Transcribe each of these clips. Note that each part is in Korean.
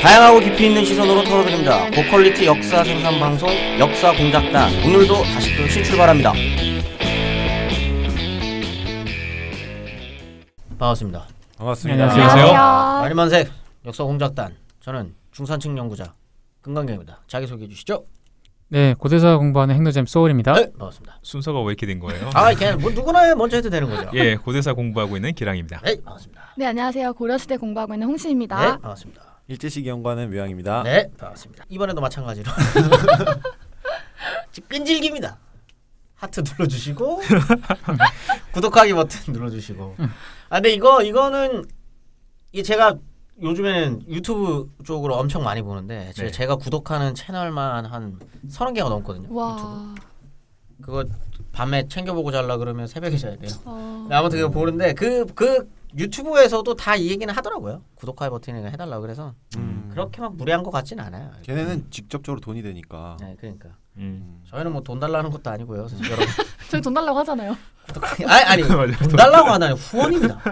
다양하고 깊이 있는 시선으로 털어드립니다. 고퀄리티 역사 생산 방송 역사공작단, 오늘도 다시 또 신출발합니다. 반갑습니다. 반갑습니다. 안녕하세요. 마리만색 역사공작단, 저는 중산층 연구자 금강경입니다. 자기소개해 주시죠. 네, 고대사 공부하는 행노잼 소울입니다. 네, 반갑습니다. 순서가 왜 이렇게 된 거예요? 그냥 뭐 누구나 먼저 해도 되는 거죠. 예, 고대사 공부하고 있는 기랑입니다. 네, 반갑습니다. 네, 안녕하세요. 고려시대 공부하고 있는 홍시입니다. 네, 반갑습니다. 일제시기 연구하는 묘양입니다. 네, 반갑습니다. 이번에도 마찬가지로 끈질깁니다. 하트 눌러주시고 구독하기 버튼 눌러주시고. 근데 이거는 제가 요즘에는 유튜브 쪽으로 엄청 많이 보는데 네. 제가 구독하는 채널만 한 30개가 넘거든요. 와. 유튜브. 그거 밤에 챙겨보고 자려 그러면 새벽에 자야 돼요. 아무튼 그거 보는데 그 유튜브에서도 다 이 얘기는 하더라고요. 구독하기 버튼을 해달라고. 그래서 그렇게 막 무리한 것 같진 않아요. 걔네는 직접적으로 돈이 되니까. 네, 그러니까 저희는 뭐 돈 달라는 것도 아니고요. 여러분. 저희 돈 달라고 하잖아요. 아니 돈 달라고 하다니 후원입니다.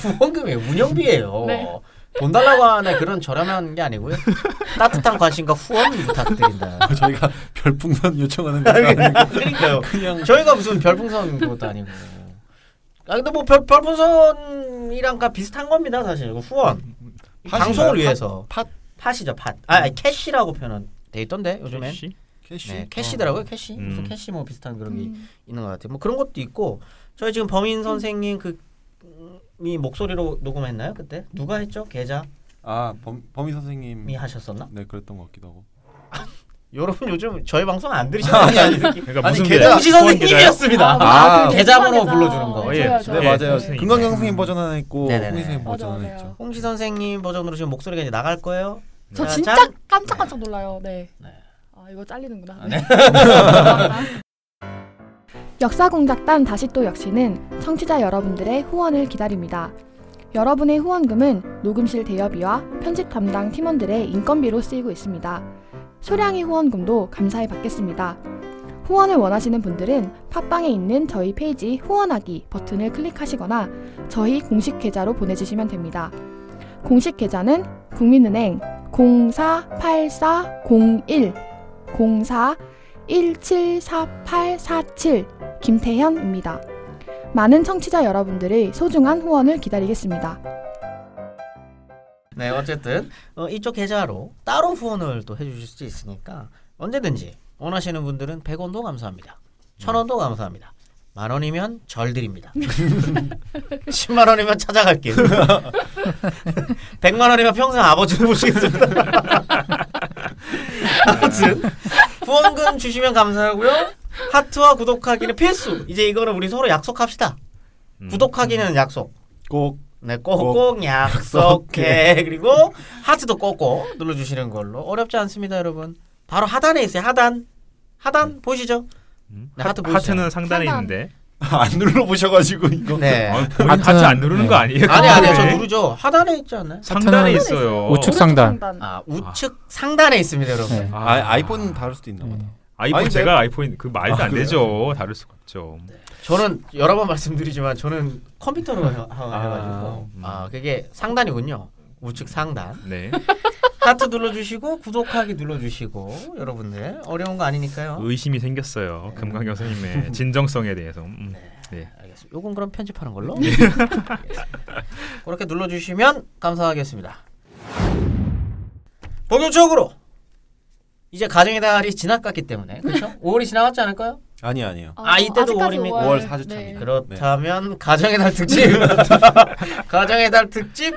후원금이에요. 운영비예요. 네. 돈 달라고 하는 그런 저렴한 게 아니고요. 따뜻한 관심과 후원 부탁드린다. 저희가 별풍선 요청하는 것도 아니고 그러니까요. 그냥 저희가 무슨 별풍선 것도 아니고. 근데 뭐 별풍선이랑 비슷한 겁니다, 사실. 후원. 방송을 위해서. 팟이죠, 팟. 캐시라고 표현 돼 있던데 요즘엔. 캐시? 네, 캐시더라고요, 캐시. 무슨 캐시 뭐 비슷한 그런 게 있는 것 같아요. 뭐 그런 것도 있고. 저희 지금 범인 선생님 이 목소리로 녹음했나요 그때? 누가 했죠? 계좌? 범위 선생님이 하셨었나? 네, 그랬던 것 같기도 하고. 여러분 요즘 저희 방송 안 들으셨나요? 그러니까 무슨 홍시 선생님이었습니다. 계좌번호 불러주는 거. 네, 네, 맞아요. 선생님. 금강경 선생님 버전 하나 있고 네네네. 홍희 선생님 버전 맞아, 하나 맞아요. 있죠. 홍시 선생님 버전으로 지금 목소리가 이제 나갈 거예요. 저 자, 진짜 짠! 깜짝깜짝 놀라요. 네. 네. 이거 잘리는구나. 네. 역사공작단 다시 또 역시는 청취자 여러분들의 후원을 기다립니다. 여러분의 후원금은 녹음실 대여비와 편집 담당 팀원들의 인건비로 쓰이고 있습니다. 소량의 후원금도 감사히 받겠습니다. 후원을 원하시는 분들은 팟빵에 있는 저희 페이지 후원하기 버튼을 클릭하시거나 저희 공식 계좌로 보내주시면 됩니다. 공식 계좌는 국민은행 048401 04174847 김태현입니다. 많은 청취자 여러분들의 소중한 후원을 기다리겠습니다. 네, 어쨌든 이쪽 계좌로 따로 후원을 또 해주실 수 있으니까 언제든지 원하시는 분들은 100원도 감사합니다. 1000원도 감사합니다. 10,000원이면 절 드립니다. 100,000원이면 찾아갈게요. 100,000원이면 평생 아버지를 모시겠습니다. 아무튼 후원금 주시면 감사하고요. 하트와 구독하기는 필수. 이제 이거는 우리 서로 약속합시다. 구독하기는 약속. 꼭 꼭 약속해. 그리고 하트도 꼭꼭 눌러주시는 걸로. 어렵지 않습니다, 여러분. 바로 하단에 있어요. 하단 보이시죠? 네, 하트는 상단에 있는데. 안 눌러보셔가지고 이거. 네. 하트 안 누르는 거 아니에요? 아니요, 저 누르죠. 하단에 있지 않나요? 상단에 있어요. 우측 상단. 우측 상단에 있습니다, 여러분. 네. 아이폰은 다를 수도 있나 보다. 아이폰 제가 아이폰 그 말도 안 되죠. 다를 수가 없죠. 네. 저는 여러 번 말씀드리지만 저는 컴퓨터로 해가지고 그게 상단이군요. 우측 상단. 네. 하트 눌러주시고 구독하기 눌러주시고 여러분들 어려운 거 아니니까요. 의심이 생겼어요. 금강경 선생님의 진정성에 대해서. 네. 알겠습니다. 요건 그럼 편집하는 걸로. 그렇게 눌러주시면 감사하겠습니다. 본격적으로 이제 가정의 달이 지나갔기 때문에 그렇죠? 5월이 지나갔지 않을까요? 아니에요. 이때도 5월입니까? 5월 4주차입니다. 네. 그렇다면 가정의 달 특집 가정의 달 특집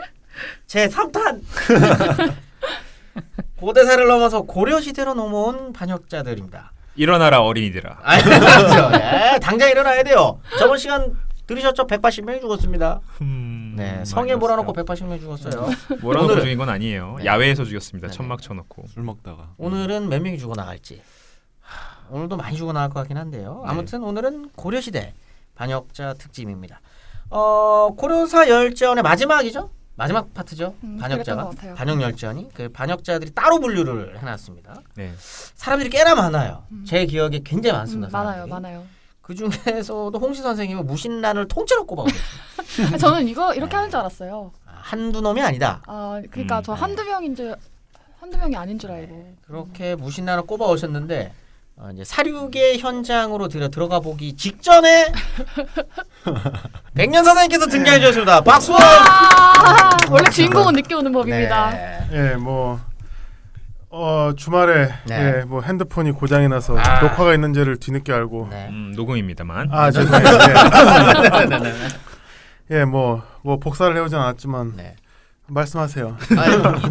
제 3탄 고대사를 넘어서 고려시대로 넘어온 반역자들입니다. 일어나라 어린이들아. 그렇죠. 네, 당장 일어나야 돼요. 저번 시간 들으셨죠? 180명이 죽었습니다. 네, 성에 몰아넣고 180명이 죽었어요. 몰아넣고 죽인 건 아니에요. 네. 야외에서 죽였습니다. 네. 천막 쳐놓고. 술 먹다가. 오늘은 몇 명이 죽어나갈지. 오늘도 많이 죽어나갈 것 같긴 한데요. 아무튼 오늘은 고려시대 반역자 특집입니다. 고려사 열전의 마지막이죠? 마지막 파트죠. 반역자가 반역열전이 그 반역자들이 따로 분류를 해놨습니다. 네. 사람들이 꽤나 많아요. 제 기억에 굉장히 많습니다. 많아요. 그 중에서도 홍시 선생님은 무신란을 통째로 꼽아오셨어요. 저는 이거 이렇게 하는 줄 알았어요. 한두 놈이 아니다. 아, 그러니까 저 한두 명이 아닌 줄 알고. 그렇게 무신란을 꼽아 오셨는데 이제 사륙의 현장으로 들어가 보기 직전에 백년 선생님께서 등장해 주셨습니다. 박수! 원래 주인공은 늦게 오는 법입니다. 네. 예, 뭐 주말에 네. 예, 뭐 핸드폰이 고장이 나서 녹화가 있는지를 뒤늦게 알고 네. 녹음입니다만. 아 죄송해요. 네네네. 예, 뭐 복사를 해오진 않았지만 네. 말씀하세요.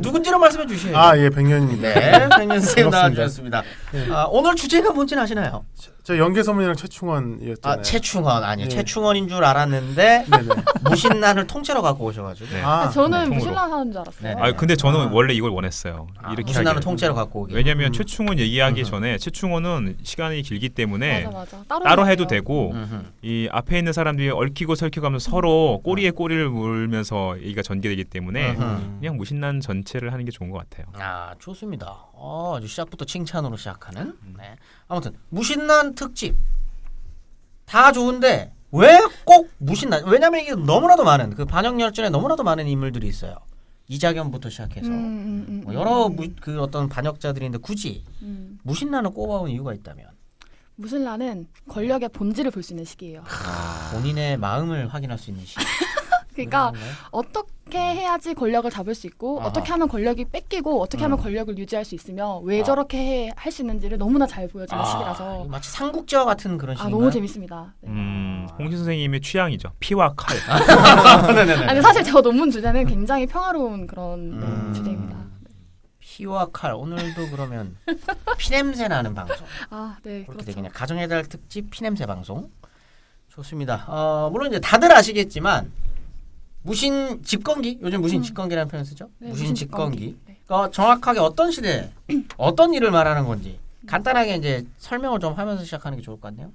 누군지를 말씀해 주시죠. 아, 예, 백년입니다. 네, 백년 선생님 반갑습니다. 나와주셨습니다. 오늘 주제가 뭔지 아시나요? 저 연개소문이랑 최충원이었잖아요. 최충원 아니요. 네. 최충원인 줄 알았는데 네네. 무신란을 통째로 갖고 오셔가지고 네. 저는 통으로. 무신란 하는 줄 알았어요. 네. 아 근데 저는 원래 이걸 원했어요. 이렇게 무신란을 하기를. 통째로 갖고 오기. 왜냐면 최충원 얘기하기 전에 최충원은 시간이 길기 때문에 맞아. 따로 해도 되고 음흠. 이 앞에 있는 사람들이 얽히고 설키고하면서 서로 꼬리에 꼬리를 물면서 얘기가 전개되기 때문에 그냥 무신란 전체를 하는 게 좋은 것 같아요. 아 좋습니다. 아주 시작부터 칭찬으로 시작하는. 네. 아무튼 무신란 특집 다 좋은데 왜 꼭 무신란? 왜냐면 이게 너무나도 많은 그 반역 열전에 너무나도 많은 인물들이 있어요. 이자겸부터 시작해서 뭐 여러 그 어떤 반역자들인데 굳이 무신란을 꼽아온 이유가 있다면 무신란은 권력의 본질을 볼 수 있는 시기예요. 본인의 마음을 확인할 수 있는 시기. 그러니까 어떻게 해야지 권력을 잡을 수 있고 아하. 어떻게 하면 권력이 뺏기고 어떻게 하면 권력을 유지할 수 있으며 왜 저렇게 할 수 있는지를 너무나 잘 보여주는 시기라서 마치 삼국지와 같은 그런 시기인가요? 너무 재밌습니다. 네. 홍신 선생님의 취향이죠. 피와 칼. 아니 사실 저 논문 주제는 굉장히 평화로운 그런 주제입니다. 피와 칼 오늘도 그러면 피냄새 나는 방송. 네, 그렇게 그렇죠. 되겠네요. 가정의 달 특집 피냄새 방송. 좋습니다. 물론 이제 다들 아시겠지만 무신 집권기 요즘 무신 집권기라는 표현 쓰죠. 네, 무신 집권기. 네. 정확하게 어떤 시대 어떤 일을 말하는 건지 간단하게 이제 설명을 좀 하면서 시작하는 게 좋을 것 같네요.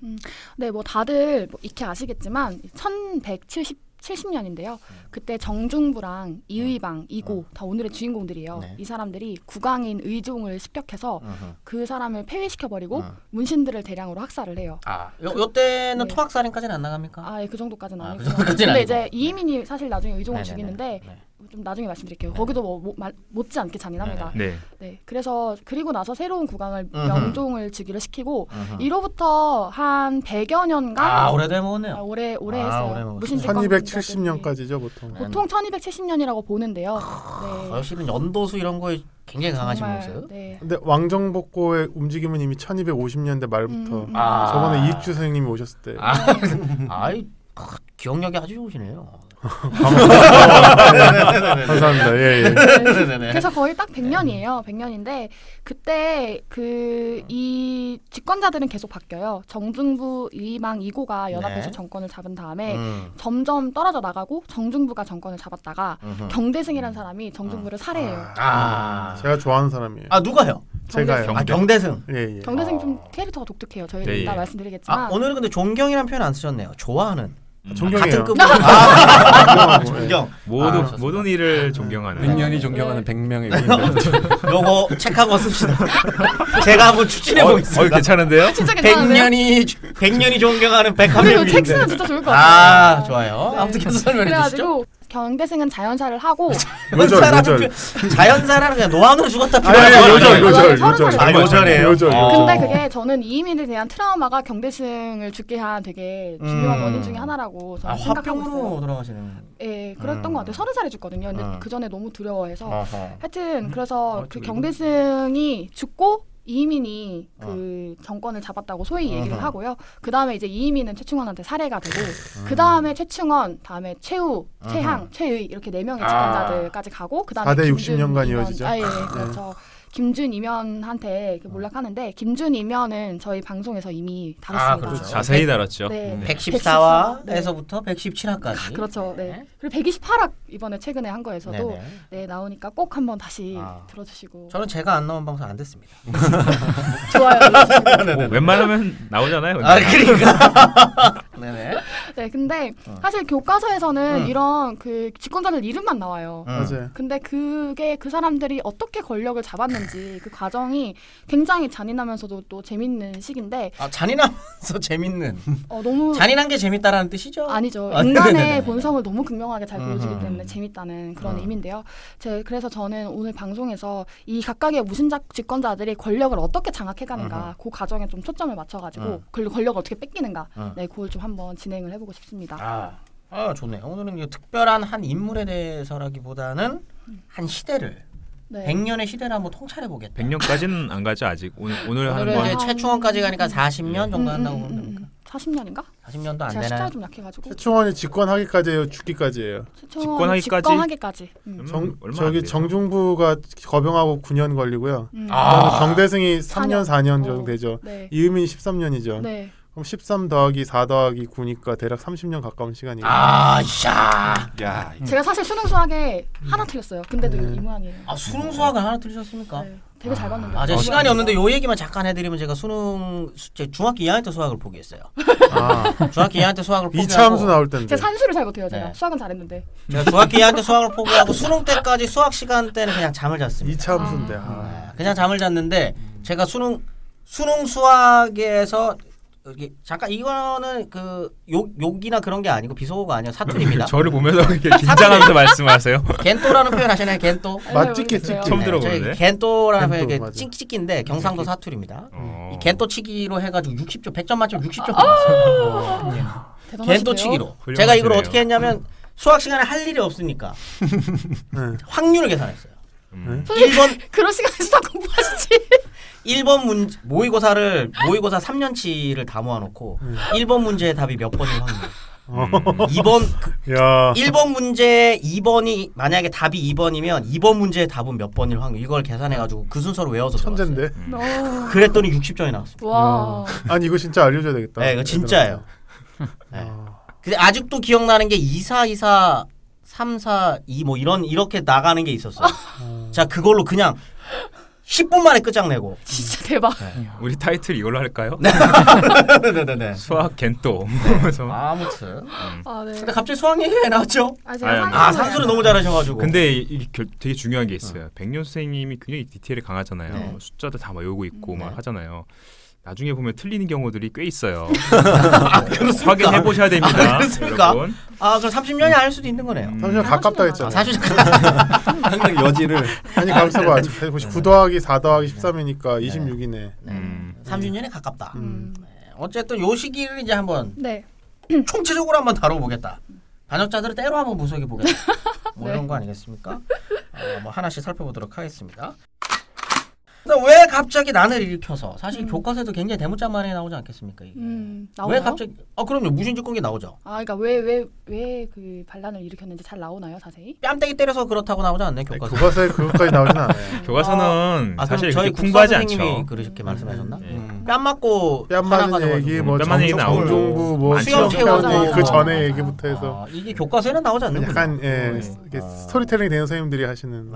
네, 뭐 다들 익히 아시겠지만 1170년인데요. 그때 정중부랑 이의방, 이고 다 오늘의 주인공들이에요. 네. 이 사람들이 국왕인 의종을 습격해서 그 사람을 폐위시켜버리고 문신들을 대량으로 학살을 해요. 요때는 네. 토학살인까지는 안 나갑니까? 예, 그 정도까지는 그 아니고. 정도까지는 근데 아니고. 이제 이의민이 사실 나중에 의종을 네네네. 죽이는데 네. 좀 나중에 말씀드릴게요. 거기도 뭐 못지않게 잔인합니다. 네. 네, 그래서 그리고 나서 새로운 국왕을 명종을 즉위를 시키고 음흠. 이로부터 한 100여 년간 오래돼 먹었네요. 오래 오래 했어요. 먹었어요. 무신 1270년까지죠, 보통. 보통 1270년이라고 보는데요. 네. 실은 연도수 이런 거에 굉장히 강하신 정말, 모습. 네. 근데 왕정복고의 움직임은 이미 1250년대 말부터 저번에 이익주 선생님이 오셨을 때 기억력이 아주 좋으시네요. 감사합니다. 예. 그래서 거의 딱 100년이에요. 100년인데 그때 이 집권자들은 계속 바뀌어요. 정중부, 이의망, 이고가 연합해서 네. 정권을 잡은 다음에 점점 떨어져 나가고 정중부가 정권을 잡았다가 경대승이라는 사람이 정중부를 살해해요. 제가 좋아하는 사람이에요. 누가요? 제가요. 경대승. 예. 경대승 좀 캐릭터가 독특해요. 저희 네, 이따 예. 말씀드리겠지만 오늘은 근데 존경이라는 표현 안 쓰셨네요. 좋아하는. 존경해요. 같은 급. 존경. 모든 일을 존경하는. 백년이 존경하는 100명의 요거 체크하고 씁시다. 제가 한번 추진해 보겠습니다. 괜찮은데요? 진짜 괜찮은데요? 100년이 존경하는 그리고 백합명인데. 책 쓰면 진짜 좋을 것 같아요. 좋아요. 네. 아무튼 계속 설명해 주시죠. 그래가지고 경대승은 자연사를 하고 요절. 자연사라는 그냥 노안으로 죽었다 요절이에요. 요절. 근데 그게 저는 이의민에 대한 트라우마가 경대승을 죽게 한 되게 중요한 원인 중에 하나라고 저는 생각하고 화병으로 있어요. 돌아가시는. 예, 그랬던 것 같아요. 30살에 죽거든요. 근데 그 전에 너무 두려워해서 어허. 하여튼 그래서 그 경대승이 죽고 이의민이 그 정권을 잡았다고 소위 얘기를 하고요. 그 다음에 이제 이의민은 최충원한테 살해가 되고 그 다음에 최충원, 다음에 최우, 최항, 최의 이렇게 4명의 집권자들까지 가고 그 다음에 4대 60년간 이어지죠. 예, 그렇죠. 김준 이면한테 몰락하는데 김준 이면은 저희 방송에서 이미 다뤘습니다. 그렇죠. 자세히 다뤘죠. 네. 114화에서부터 117화까지. 그렇죠. 네. 그리고 128화 이번에 최근에 한 거에서도 네, 나오니까 꼭 한번 다시 들어주시고. 저는 제가 안 나온 방송 안 됐습니다. 좋아요. 웬만하면 나오잖아요. 그러니까. 네네. 네, 근데 사실 교과서에서는 이런 그 집권자들 이름만 나와요. 맞아요. 근데 그게 그 사람들이 어떻게 권력을 잡았는지 그 과정이 굉장히 잔인하면서도 또 재밌는 시기인데. 잔인하면서 재밌는. 너무 잔인한 게 재밌다라는 뜻이죠? 아니죠. 인간의 본성을 너무 극명하게 잘 보여주기 때문에 재밌다는 그런 의미인데요. 그래서 저는 오늘 방송에서 이 각각의 무신작 집권자들이 권력을 어떻게 장악해가는가 그 과정에 좀 초점을 맞춰가지고 권력을 어떻게 뺏기는가 네, 그걸 좀 한번 진행을 해보고 싶습니다. 좋네요. 오늘은 특별한 한 인물에 대해서라기보다는 한 시대를 네. 100년의 시대를 한번 통찰해보겠다. 100년까지는 안 가죠 아직. 오늘 하는 오늘은 건 이제 최충원까지 가니까 40년 정도 한다고 보면 됩니까? 40년인가? 40년도 안 제가 되나요? 숫자 좀 약해가지고. 최충원이 집권하기까지예요, 죽기까지예요. 집권하기까지? 저기 안 돼요. 정중부가 거병하고 9년 걸리고요. 정대승이 3년 4년 정도 되죠. 네. 이의민이 13년이죠. 네. 그럼 13 더하기 4 더하기 9니까 대략 30년 가까운 시간이에요. 야, 제가 사실 수능 수학에 하나 틀렸어요. 근데도 이 모양이에요. 수능 수학을 하나 들으셨습니까? 네. 되게 잘 봤는데. 제가 시간이 없는데 요 얘기만 잠깐 해드리면 제가 중학교 2학년 때 수학을 포기했어요. 중학교 2학년 때 수학을 포기하고 2차 함수 나올 텐데. 제가 산수를 잘 못해요. 제가 네. 수학은 잘했는데. 제가 중학교 2학년 때 수학을 포기하고 수능 때까지 수학 시간 때는 그냥 잠을 잤습니다. 2차 함수인데. 그냥 잠을 잤는데 제가 수능 수학에서 잠깐 이거는 욕이나 그런 게 아니고 비속어가 아니라 사투리입니다. 저를 보면서 이렇게 긴장하면서 말씀하세요. 겐또라는 표현 하시나요? 겐또? 찍기. 처음 들어보는데. 저희 겐또라는 겐또, 표현이 맞아. 찍기인데 경상도 사투리입니다. 어. 이 겐또 치기로 해가지고 60점, 100점 만점 60점 받았어요. 겐또 치기로. 제가 이걸 어떻게 했냐면 수학 시간에 할 일이 없으니까 확률을 계산했어요. 1번 그런 시간에 수학 공부하시지. 1번 모의고사 3년치를 다 모아놓고 1번 문제의 답이 몇 번인 확률. 1번 문제 2번이 만약에 답이 2번이면 2번 문제의 답은 몇 번일 확률. 이걸 계산해가지고 그 순서로 외워서 천재인데. 그랬더니 60점이 나왔습니다. 와. 아니 이거 진짜 알려줘야 되겠다. 네, 이거 진짜예요. 네. 근데 아직도 기억나는 게 24, 24, 3, 4, 2 뭐 이렇게 나가는 게 있었어요. 자, 그걸로 그냥 10분 만에 끝장내고. 진짜 대박. 우리 타이틀 이걸로 할까요? 네네네. 수학 겐또. 아무튼. 네. 근데 갑자기 수학 얘기가 나왔죠? 산수를 너무 잘하셔가지고. 근데 되게 중요한 게 있어요. 백년 선생님이 굉장히 디테일이 강하잖아요. 네. 숫자도 다 외우고 있고 막 하잖아요. 나중에 보면 틀리는 경우들이 꽤 있어요. 확인해 보셔야 됩니다. 그렇습니까? 여러분. 그럼 30년이 아닐 수도 있는 거네요. 30년 가깝다 했잖아요. 30년. 항상 여지를. 아니 가만있어봐. 9 더하기 4 더하기 13이니까 26이네. 30년에 가깝다. 어쨌든 요 시기를 이제 한번 네. 총체적으로 한번 다뤄보겠다. 반역자들을 때로 한번 분석해보겠다. 뭐 네. 이런 거 아니겠습니까? 뭐 하나씩 살펴보도록 하겠습니다. 왜 갑자기 난을 일으켜서 사실 교과서에도 굉장히 대문짝만하게 나오지 않겠습니까? 이게. 나오나요? 왜 갑자기? 그럼요. 무신집권기 나오죠. 그러니까 왜 그 반란을 일으켰는지 잘 나오나요, 자세히? 뺨때기 때려서 그렇다고 나오지 않나요? 교과서. 교과서에 그것까지 나오진 않아요. 교과서는 그럼 사실 저희 그렇게 풍부하지 국사선생님이 않죠. 그렇게 말씀하셨나? 뺨 맞고 뺨 맞은 얘기, 뭐 뺨 맞은 얘기 나오고. 정종부, 뭐 수영 시험 채우고. 그 전에 얘기부터 해서 이게 교과서에는 나오지 않는 약간 이게 스토리텔링 되는 선생님들이 하시는.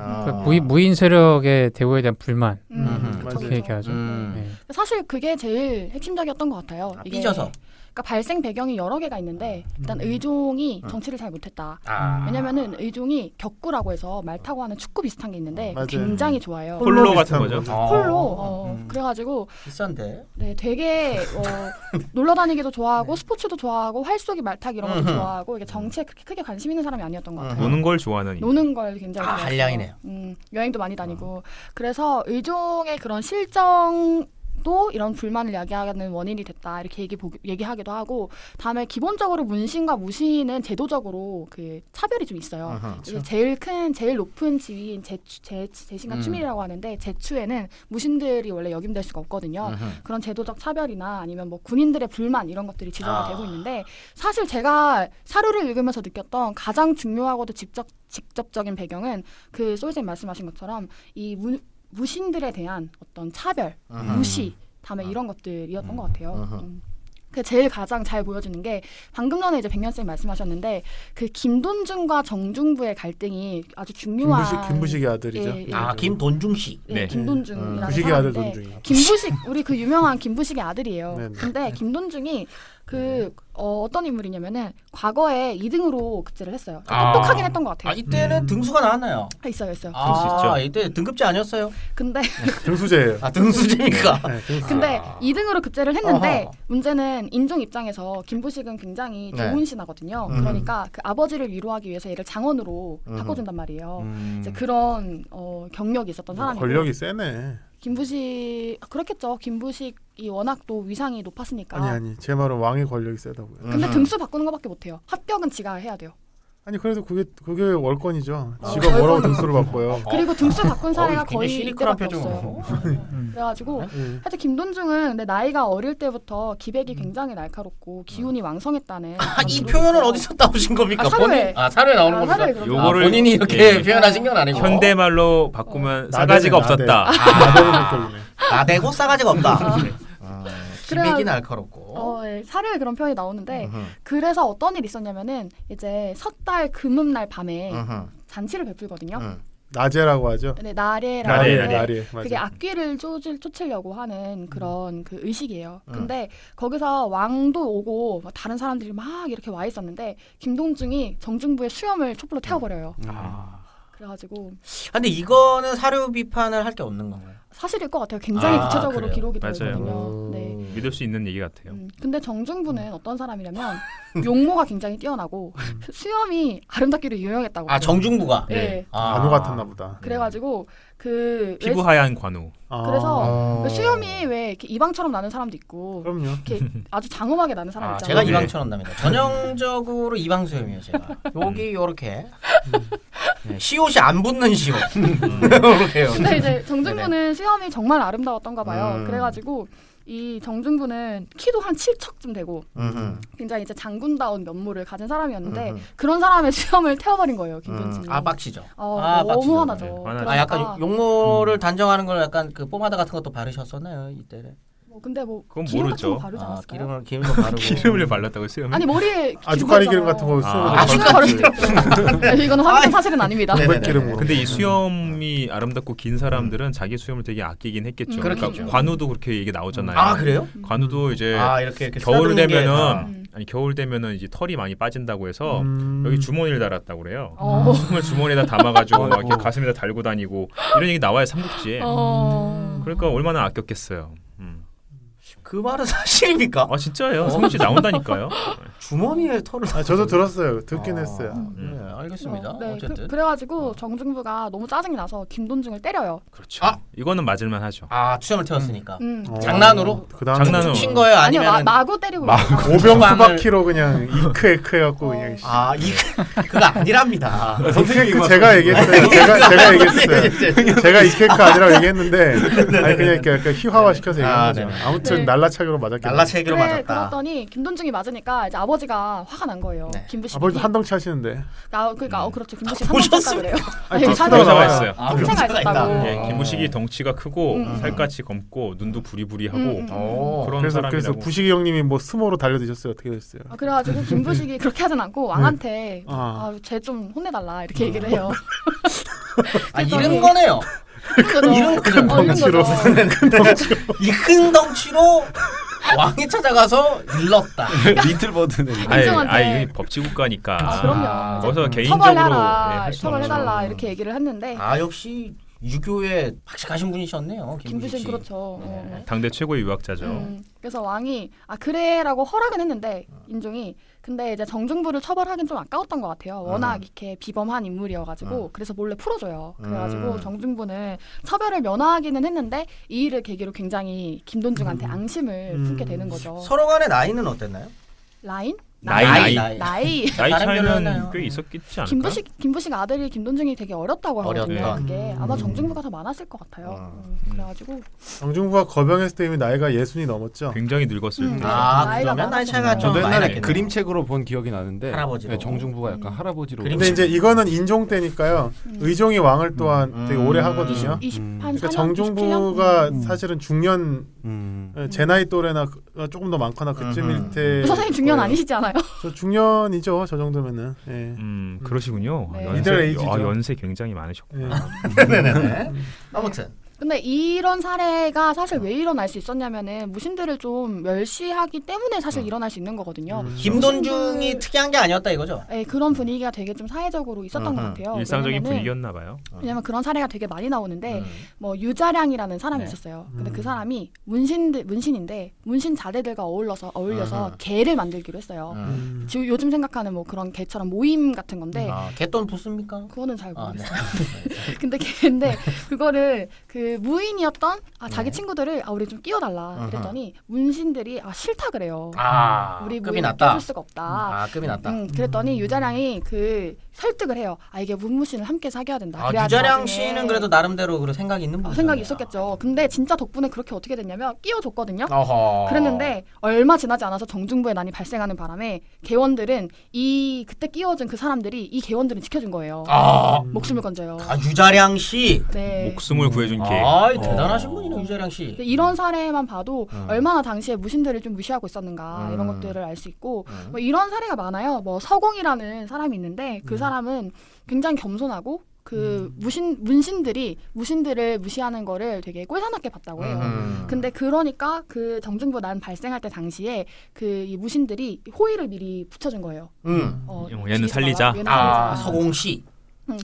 무인 세력의 대우에 대한 불만 맞아요. 그렇게 얘기하죠. 네. 사실 그게 제일 핵심적이었던 것 같아요. 이게 삐져서. 그러니까 발생 배경이 여러 개가 있는데 일단 의종이 정치를 잘 못했다. 왜냐면은 의종이 격구라고 해서 말 타고 하는 축구 비슷한 게 있는데 맞아요. 굉장히 좋아요. 폴로 같은 거죠. 폴로. 그래가지고 비싼데. 네, 되게 놀러 다니기도 좋아하고 스포츠도 좋아하고 활쏘기 말타기 이런 것도 좋아하고 이게 정치에 그렇게 크게 관심 있는 사람이 아니었던 것 같아요. 노는 걸 좋아하는. 노는 걸 굉장히 좋아해서 한량이네요. 여행도 많이 다니고 그래서 의종의 그런 실정도 이런 불만을 야기하는 원인이 됐다 이렇게 얘기하기도 하고 다음에 기본적으로 문신과 무신은 제도적으로 그 차별이 좀 있어요. 이게 제일 높은 지위인 제신과 추밀이라고 하는데 제추에는 무신들이 원래 역임될 수가 없거든요. 그런 제도적 차별이나 아니면 뭐 군인들의 불만 이런 것들이 지적이 되고 있는데 사실 제가 사료를 읽으면서 느꼈던 가장 중요하고도 직접적인 배경은 그 소유자님 말씀하신 것처럼 이 무신들에 대한 어떤 차별, 무시, 다음에 이런 것들이었던 것 같아요. 그 제일 가장 잘 보여주는 게 방금 전에 이제 백년 쌤 말씀하셨는데 그 김돈중과 정중부의 갈등이 아주 중요한 김부식의 아들이죠. 김돈중 씨. 네, 김돈중이라는 부식의 아들 사람인데 돈중이. 김부식 우리 그 유명한 김부식의 아들이에요. 네, 네. 근데 김돈중이 어떤 인물이냐면은 과거에 2등으로 급제를 했어요. 똑똑하긴 했던 것 같아요. 이때는 등수가 나왔나요? 있어요. 등수 있죠. 이때 등급제 아니었어요? 근데 등수제예요. 등수제니까. 네, 등수. 근데 2등으로 급제를 했는데 어허. 문제는 인종 입장에서 김부식은 굉장히 좋은 신하거든요. 그러니까 그 아버지를 위로하기 위해서 얘를 장원으로 바꿔준단 말이에요. 이제 그런 경력이 있었던 사람이고. 권력이 세네. 김부식 그렇겠죠. 김부식이 워낙 또 위상이 높았으니까. 아니 제 말은 왕의 권력이 세다고요. 근데 등수 바꾸는 것밖에 못해요. 합격은 지가 해야 돼요. 아니 그래도 그게 월권이죠. 지가 뭐라고 등수를 바꿔요. 그리고 등수 바꾼 사례가 거의 시니컬한 이때밖에 표정. 없어요. 그래가지고 하여튼 김돈중은 근데 나이가 어릴 때부터 기백이 굉장히 날카롭고 기운이 왕성했다는. 이 표현은 어디서 따오신 겁니까? 사료에. 사료에 나오는 겁니까? 사료에 그렇죠. 요거를 본인이 이렇게 표현하신 건 아니고. 현대말로 바꾸면 싸가지가 없었다. 나대고 싸가지가 없다. 기백이 그래야- 날카롭고. 사료에 그런 표현이 나오는데 그래서 어떤 일이 있었냐면은 이제 섣달 금음날 밤에 잔치를 베풀거든요. 나제라고 하죠. 네, 나래라고 나래, 하는데 나래. 맞아. 그게 악귀를 쫓으려고 하는 그런 그 의식이에요. 근데 거기서 왕도 오고 막 다른 사람들이 막 이렇게 와 있었는데 김동중이 정중부의 수염을 촛불로 태워버려요. 그래가지고 근데 이거는 사료 비판을 할 게 없는 건가요? 사실일 것 같아요. 굉장히 구체적으로 그래요? 기록이 되어 맞아요. 있거든요. 네. 믿을 수 있는 얘기 같아요. 근데 정중부는 어떤 사람이냐면 용모가 굉장히 뛰어나고 수염이 아름답기로 유명했다고. 정중부가. 네. 관우 같았나 보다. 그래가지고 그 피부 하얀 관우. 그래서 그 수염이 왜 이렇게 이방처럼 나는 사람도 있고 그럼요. 이렇게 아주 장엄하게 나는 사람 있잖아요. 제가 이방처럼 납니다. 전형적으로 이방 수염이에요, 제가. 여기 요렇게. 시옷이 안 붙는 시옷. 이렇게요. 근데 이제 정중부는 수염이 정말 아름다웠던가 봐요. 그래가지고 이 정중부는 키도 한 7척쯤 되고 굉장히 이제 장군다운 면모를 가진 사람이었는데 그런 사람의 수염을 태워버린 거예요, 김돈중이. 빡치죠. 너무 빡치죠. 화나죠. 네, 그러니까 약간 용모를 단정하는 걸 약간 그 포마드 같은 것도 바르셨었나요, 이때? 근데 그건 기름 같은 거 모르죠. 바르지 않았을까요? 기름도 바르고. 기름을 발랐다고 수염에? 아니 머리에 아주까리 기름 같은 거 쓰고 이거는 확인된 사실은 아닙니다. 기름으로. 근데 이 수염이 아름답고 긴 사람들은 자기 수염을 되게 아끼긴 했겠죠. 그렇겠죠. 그러니까 관우도 그렇게 얘기 나오잖아요. 그래요? 관우도 이제 이렇게 겨울 쓰다듬는 게- 되면은 겨울 되면은 이제 털이 많이 빠진다고 해서 여기 주머니를 달았다고 그래요. 손을 주머니에다 담아가지고 막 이렇게 가슴에다 달고 다니고 이런 얘기 나와요, 삼국지에. 그러니까 얼마나 아꼈겠어요. 그 말은 사실입니까? 진짜예요. 삼국지 나온다니까요. 주머니에 털을. 저도 들었어요. 듣긴 했어요. 네, 알겠습니다. 네, 어쨌든. 그래가지고 정중부가 너무 짜증이 나서 김돈중을 때려요. 그렇죠. 이거는 맞을만 하죠. 수염을 태웠으니까. 어. 장난으로? 그다음 장난으로. 친 거예요? 아니요, 아니면 마구 때리고. 오병수바퀴로 그냥 이크 해갖고 그냥. 그거 아니랍니다. 제가 얘기했어요. 제가 이케크 아니라고 얘기했는데 아니 그냥 이렇게 약간 희화화 시켜서 얘기한 거죠. 아무튼 날라차기로 맞았겠네. 날라차기로 맞았다. 그랬더니 김돈중이 맞으니까 이제 아버지가 화가 난 거예요. 김부식이. 아버지도 한덩치 하시는데. 그러니까 그렇죠. 김부식 한덩치다 그래요. 여자가 있어요. 형체가 있었다고. 예, 김부식이 덩치가 크고 살갗이 검고 눈도 부리부리하고 그런 그래서 사람이라고. 부식이 형님이 뭐 스모로 달려드셨어요. 어떻게 됐어요? 그래가지고 김부식이 그렇게 하진 않고 왕한테 쟤 좀 혼내달라 이렇게 얘기를 해요. 이런 거네요. 이런 덩치로. 이 큰 덩치로 왕이 찾아가서 일렀다. 리틀버드는 이게 법치국가니까. 그럼요. 거기서 개인적으로 처벌해달라 이렇게 얘기를 했는데. 역시 유교에 박식하신 분이셨네요. 김부식 그렇죠. 당대 최고의 유학자죠. 그래서 왕이 그래라고 허락은 했는데 인종이 근데 이제 정중부를 처벌하긴 좀 아까웠던 것 같아요. 워낙 이렇게 비범한 인물이어가지고 그래서 몰래 풀어줘요. 그래가지고 정중부는 처벌을 면하기는 했는데 이 일을 계기로 굉장히 김돈중한테 앙심을 품게 되는 거죠. 서로 간의 나이는 어땠나요? 라인? 나이 차이는 꽤 있었겠지 않을까? 김부식 아들이 김돈중이 되게 어렸다고 하거든요. 어렸다. 그게 아마 정중부가 더 많았을 것 같아요. 그래가지고 정중부가 거병했을 때 이미 나이가 60이 넘었죠. 굉장히 늙었을 때. 그러면 나이 차이가 좀 저도 많이 옛날에 났겠네요. 그림책으로 본 기억이 나는데 할아버지로. 정중부가 약간 할아버지로. 근데 이제 이거는 인종 때니까요. 의종이 왕을 또한 되게 오래 하거든요. 24년, 그러니까 정중부가 27년? 사실은 중년 제 나이 또래나 조금 더 많거나 그쯤일 때. 선생님 중년 아니시지 않아요? 저 중년이죠. 저 정도면은. 예. 그러시군요. 네. 미들 에이지죠. 연세 굉장히 많으셨고. 네네네. 아무튼 근데 이런 사례가 사실 왜 일어날 수 있었냐면은 무신들을 좀 멸시하기 때문에 사실 일어날 수 있는 거거든요. 김돈중이 특이한 게 아니었다 이거죠? 네, 그런 분위기가 되게 좀 사회적으로 있었던 것 같아요. 일상적인 분위기였나 봐요. 왜냐면 그런 사례가 되게 많이 나오는데 뭐 유자량이라는 사람이 있었어요. 근데 그 사람이 문신인데 문신 자대들과 어울려서 개를 만들기로 했어요. 지금 요즘 생각하는 뭐 그런 개처럼 모임 같은 건데 개돈 부습니까? 그거는 잘 모르겠어요. 근데 걔인데 그거를 그 무인이었던 자기 친구들을 우리 좀 끼워달라 그랬더니 문신들이 싫다 그래요. 우리 급이 무인 낮다. 끼워줄 수가 없다. 급이 낮다. 그랬더니 유자량이 그 설득을 해요. 이게 문무신을 함께 사귀어야 된다. 유자량 씨는 그래도 나름대로 그 생각이 있는 분이잖아요. 생각이 있었겠죠. 근데 진짜 덕분에 그렇게 어떻게 됐냐면 끼워줬거든요. 어허. 그랬는데 얼마 지나지 않아서 정중부의 난이 발생하는 바람에 개원들은 그때 끼워준 그 사람들이 이 개원들은 지켜준 거예요. 목숨을 건져요. 유자량 씨. 네. 목숨을 구해준 개. 대단하신 분이네 유자량 씨. 이런 사례만 봐도 얼마나 당시에 무신들을 좀 무시하고 있었는가 이런 것들을 알 수 있고 뭐 이런 사례가 많아요. 뭐 서공이라는 사람이 있는데 그 사람은 굉장히 겸손하고 그 문신들이 무신들을 무시하는 거를 되게 꼴사납게 봤다고 해요. 근데 그러니까 그 정중부 난 발생할 때 당시에 이 무신들이 호의를 미리 붙여준 거예요. 얘는 살리자. 서공 씨.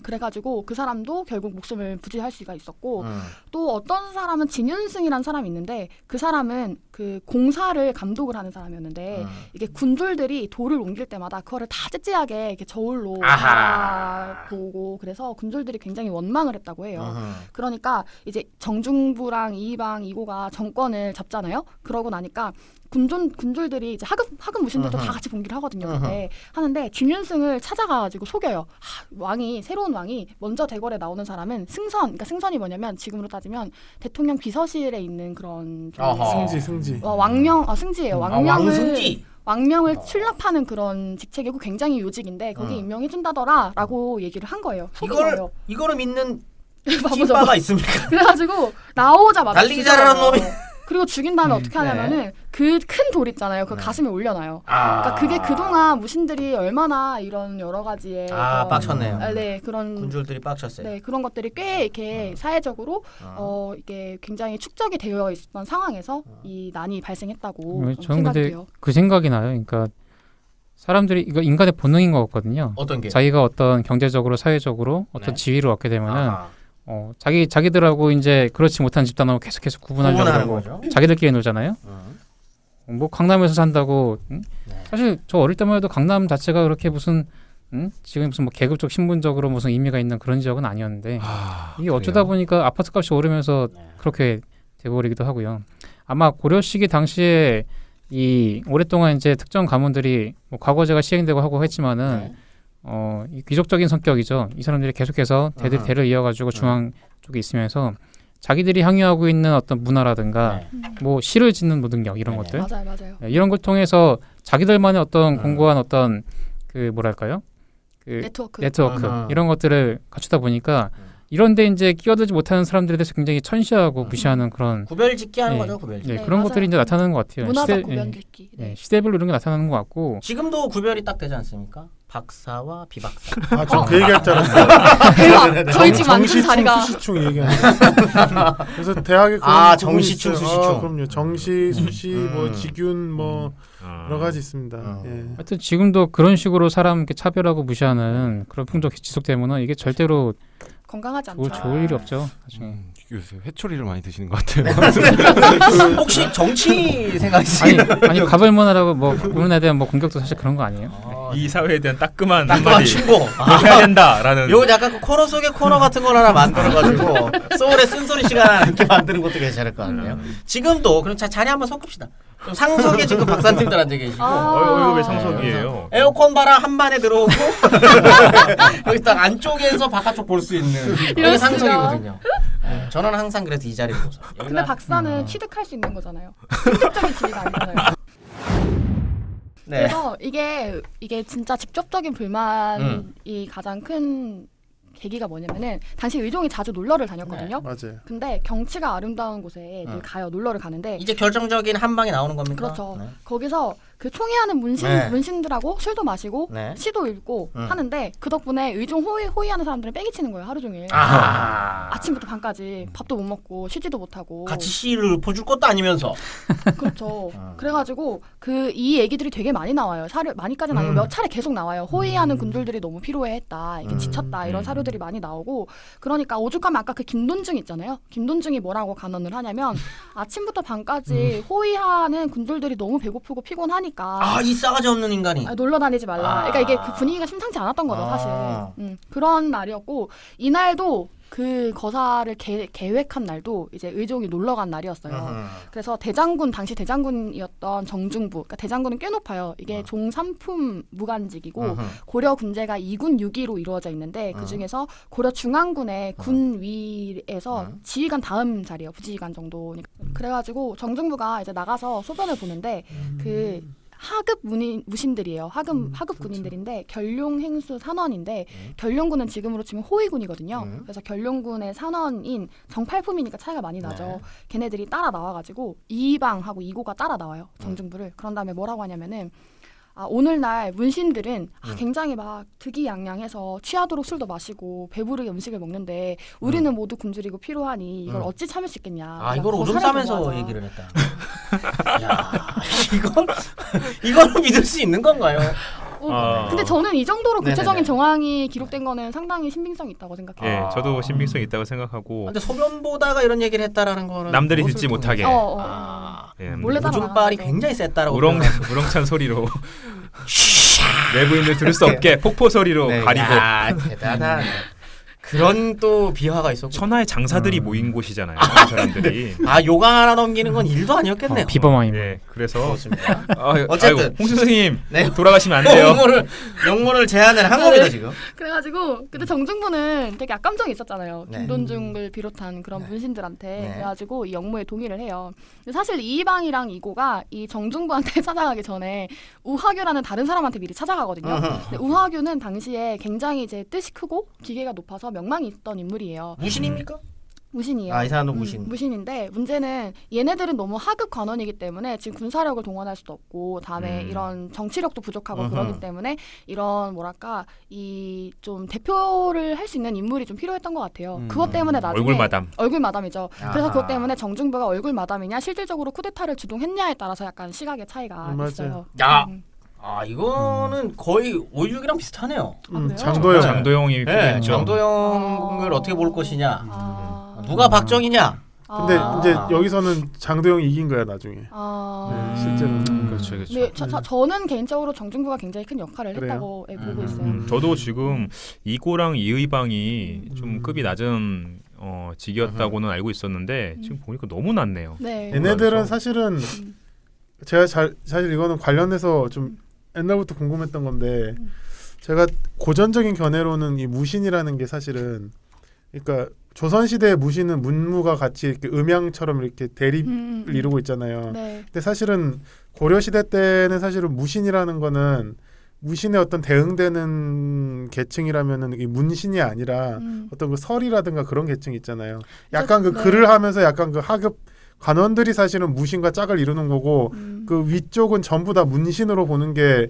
그래가지고 그 사람도 결국 목숨을 부지할 수가 있었고 또 어떤 사람은 진윤승이라는 사람이 있는데 그 사람은 그 공사를 감독을 하는 사람이었는데 이게 군졸들이 돌을 옮길 때마다 그거를 다 째째하게 이렇게 저울로 보고 그래서 군졸들이 굉장히 원망을 했다고 해요. 그러니까 이제 정중부랑 이방 이고가 정권을 잡잖아요. 그러고 나니까 군졸들이 이제 하급 무신들도 다 같이 봉기를 하거든요. 그때 하는데 진윤승을 찾아가지고 속여요. 새로운 왕이 먼저 대궐에 나오는 사람은 그러니까 승선이 뭐냐면 지금으로 따지면 대통령 비서실에 있는 그런 승지. 승지예요. 왕명을 출납하는 그런 직책이고 굉장히 요직인데 거기 임명해준다더라라고 얘기를 한 거예요. 이거를 믿는 찐빠가 있습니까? 그래가지고 나오자마자 달리기 잘하는 놈이. 그리고 죽인 다음에 어떻게 하냐면은 그 큰 돌 있잖아요. 그 가슴에 올려놔요. 그러니까 그게 그동안 무신들이 얼마나 이런 여러 가지의 빡쳤네요. 네, 그런 군졸들이 빡쳤어요. 네, 그런 것들이 꽤 이렇게 사회적으로 이게 굉장히 축적이 되어 있었던 상황에서 이 난이 발생했다고 저는 근데 그 생각이 나요. 그러니까 사람들이 이거 인간의 본능인 것 같거든요. 어떤 게? 자기가 어떤 경제적으로 사회적으로 어떤 지위를 얻게 되면은 자기들하고 이제 그렇지 못한 집단하고 계속 구분하려고 하고 자기들끼리 놀잖아요. 뭐 강남에서 산다고 사실 저 어릴 때만 해도 강남 자체가 그렇게 무슨 지금 무슨 뭐 계급적 신분적으로 무슨 의미가 있는 그런 지역은 아니었는데 이게 어쩌다 보니까 아파트값이 오르면서 그렇게 돼버리기도 하고요. 아마 고려 시기 당시에 이 오랫동안 이제 특정 가문들이 뭐 과거제가 시행되고 하고 했지만은 이 귀족적인 성격이죠. 이 사람들이 계속해서 대를 이어가지고 중앙 쪽에 있으면서 자기들이 향유하고 있는 어떤 문화라든가 뭐 시를 짓는 능력 이런 것들 맞아요. 이런 걸 통해서 자기들만의 어떤 공고한 어떤 그 뭐랄까요? 그 네트워크 이런 것들을 갖추다 보니까 이런데 이제 끼어들지 못하는 사람들에 대해서 굉장히 천시하고 무시하는 그런 구별짓기 하는 거죠, 구별짓기. 그런 맞아요. 것들이 이제 나타나는 것 같아요. 문화적 구별짓기. 시대별로 이런 게 나타나는 것 같고 지금도 구별이 딱 되지 않습니까? 박사와 비박사. 저 그 얘기할 줄 알았어요. 대박. 저희 집 앉은 자리가 수시충 얘기하는. 그래서 대학에 정시충, 수시충. 그럼요. 정시, 수시, 뭐 지균, 뭐 여러 가지 있습니다. 하여튼 지금도 그런 식으로 사람 이렇게 차별하고 무시하는 그런 풍속이 지속되면은 이게 절대로 건강하지 않죠. 좋을 일이 없죠. 나중에. 요새 회초리를 많이 드시는 것 같아요. 혹시 정치 생각이세요? 아니 가벌문화라고 뭐 그분에 대한 뭐 공격도 사실 그런 거 아니에요? 이 사회에 대한 따끔한 한마디 충고 해야 된다라는. 요 약간 그 코너 속의 코너 같은 걸 하나 만들어가지고 소울의 쓴소리 시간 하나 이렇게 만드는 것도 괜찮을 것 같네요. 지금도 그럼 자리 한번 섞읍시다. 좀 상석에 지금 박사님들 앉아 계시고 이거 왜 상석이에요? 에어컨 바람 한 반에 들어오고 여기 딱 안쪽에서 바깥쪽 볼 수 있는 이게 상석이거든요. 저는 항상 그래서 이 자리를 보죠. 근데 박사는 취득할 수 있는 거잖아요. 직접적인 지위가 아니잖아요. 그래서 이게 진짜 직접적인 불만이 가장 큰 계기가 뭐냐면은 당시 의종이 자주 놀러를 다녔거든요. 맞아요. 근데 경치가 아름다운 곳에 늘 가요. 놀러를 가는데 이제 결정적인 한 방이 나오는 겁니까? 그렇죠. 거기서 그 총애하는 문신들하고 술도 마시고 네. 시도 읽고 하는데 그 덕분에 의종 호위하는 사람들은 뺑이 치는 거예요. 하루 종일. 아침부터 밤까지 밥도 못 먹고 쉬지도 못하고. 같이 시를 퍼줄 것도 아니면서. 그렇죠. 그래가지고 이 얘기들이 되게 많이 나와요. 많이까지는 아니고 몇 차례 계속 나와요. 호위하는 군졸들이 너무 피로해했다. 이게 지쳤다. 이런 사료들이 많이 나오고. 그러니까 오죽하면 아까 그 김돈중 있잖아요. 김돈중이 뭐라고 간언을 하냐면 아침부터 밤까지 호위하는 군졸들이 너무 배고프고 피곤하니까 이 싸가지 없는 인간이 놀러 다니지 말라. 그러니까 이게 그 분위기가 심상치 않았던 거죠, 사실. 그런 날이었고 이날도 그 거사를 계획한 날도 이제 의종이 놀러 간 날이었어요. 그래서 당시 대장군이었던 정중부, 그러니까 대장군은 꽤 높아요. 이게 종 3품 무관직이고 고려 군제가 2군 6위로 이루어져 있는데 그 중에서 고려 중앙군의 군위에서 지휘관 다음 자리예요. 부지휘관 정도니까. 그래가지고 정중부가 이제 나가서 소변을 보는데 그 하급 무신들이에요. 하급 군인들인데 결룡행수 산원인데 결룡군은 지금으로 치면 호위군이거든요. 그래서 결룡군의 산원인 정팔품이니까 차이가 많이 나죠. 걔네들이 따라 나와가지고 이방하고 이고가 따라 나와요. 정중부를. 그런 다음에 뭐라고 하냐면은 오늘날 문신들은 굉장히 막 득이양양해서 취하도록 술도 마시고 배부르게 음식을 먹는데 우리는 모두 굶주리고 피로하니 이걸 어찌 참을 수 있겠냐. 이걸 오줌 싸면서 얘기를 했다. 야, 이거는 믿을 수 있는 건가요? 근데 저는 이 정도로 구체적인 정황이 기록된 거는 상당히 신빙성이 있다고 생각해요. 예, 저도 신빙성이 있다고 생각하고. 근데 소변 보다가 이런 얘기를 했다라는 거는 남들이 듣지 못하게. 몰래 오줌빨이 굉장히 셌다라고. 우렁찬 소리로 내부인들 들을 수 없게 폭포 소리로 가리고. 대단하네. 그런 또 비화가 있었고 천하의 장사들이 모인 곳이잖아요. 그 사람들이. 요강 하나 넘기는 건 일도 아니었겠네요. 비범함입니다. 네, 그래서 그렇습니다. 어쨌든 홍 선생님 돌아가시면 안 돼요. 영문을 제안을 한 겁니다 지금. 그래가지고 그때 정중부는 되게 악감정이 있었잖아요. 김돈중을 비롯한 그런 문신들한테. 그래가지고 이 영무에 동의를 해요. 근데 사실 이방이랑 이고가 이 정중부한테 찾아가기 전에 우화교라는 다른 사람한테 미리 찾아가거든요. 근데 우화교는 당시에 굉장히 이제 뜻이 크고 기계가 높아서 명망이 있던 인물이에요. 무신입니까? 무신이에요. 이 사람도 무신. 무신인데 문제는 얘네들은 너무 하급 관원이기 때문에 지금 군사력을 동원할 수도 없고 다음에 이런 정치력도 부족하고 그러기 때문에 이런 뭐랄까 이 좀 대표를 할 수 있는 인물이 좀 필요했던 것 같아요. 그것 때문에 나중에 얼굴 마담이죠. 그래서 그것 때문에 정중부가 얼굴 마담이냐 실질적으로 쿠데타를 주동했냐에 따라서 약간 시각의 차이가 있어요. 이거는 거의 5.16이랑 비슷하네요. 장도영이 필요했죠. 장도영을 어떻게 볼 것이냐. 누가 박정희냐. 근데 이제 여기서는 장도영이 이긴 거야 나중에. 실제로는. 그렇죠. 네, 저는 개인적으로 정중부가 굉장히 큰 역할을 했다고 보고 있어요. 저도 지금 이고랑 이의방이 좀 급이 낮은 직이었다고는 알고 있었는데 지금 보니까 너무 낮네요. 얘네들은 사실은 제가 사실 이거는 관련해서 좀 옛날부터 궁금했던 건데 제가 고전적인 견해로는 이 무신이라는 게 사실은 그러니까 조선시대의 무신은 문무가 같이 이렇게 음양처럼 이렇게 대립을 이루고 있잖아요. 근데 사실은 고려시대 때는 사실은 무신이라는 거는 무신의 어떤 대응되는 계층이라면은 이 문신이 아니라 어떤 그 설이라든가 그런 계층 있잖아요. 약간 그 글을 하면서 약간 그 하급 관원들이 사실은 무신과 짝을 이루는 거고 그 위쪽은 전부 다 문신으로 보는 게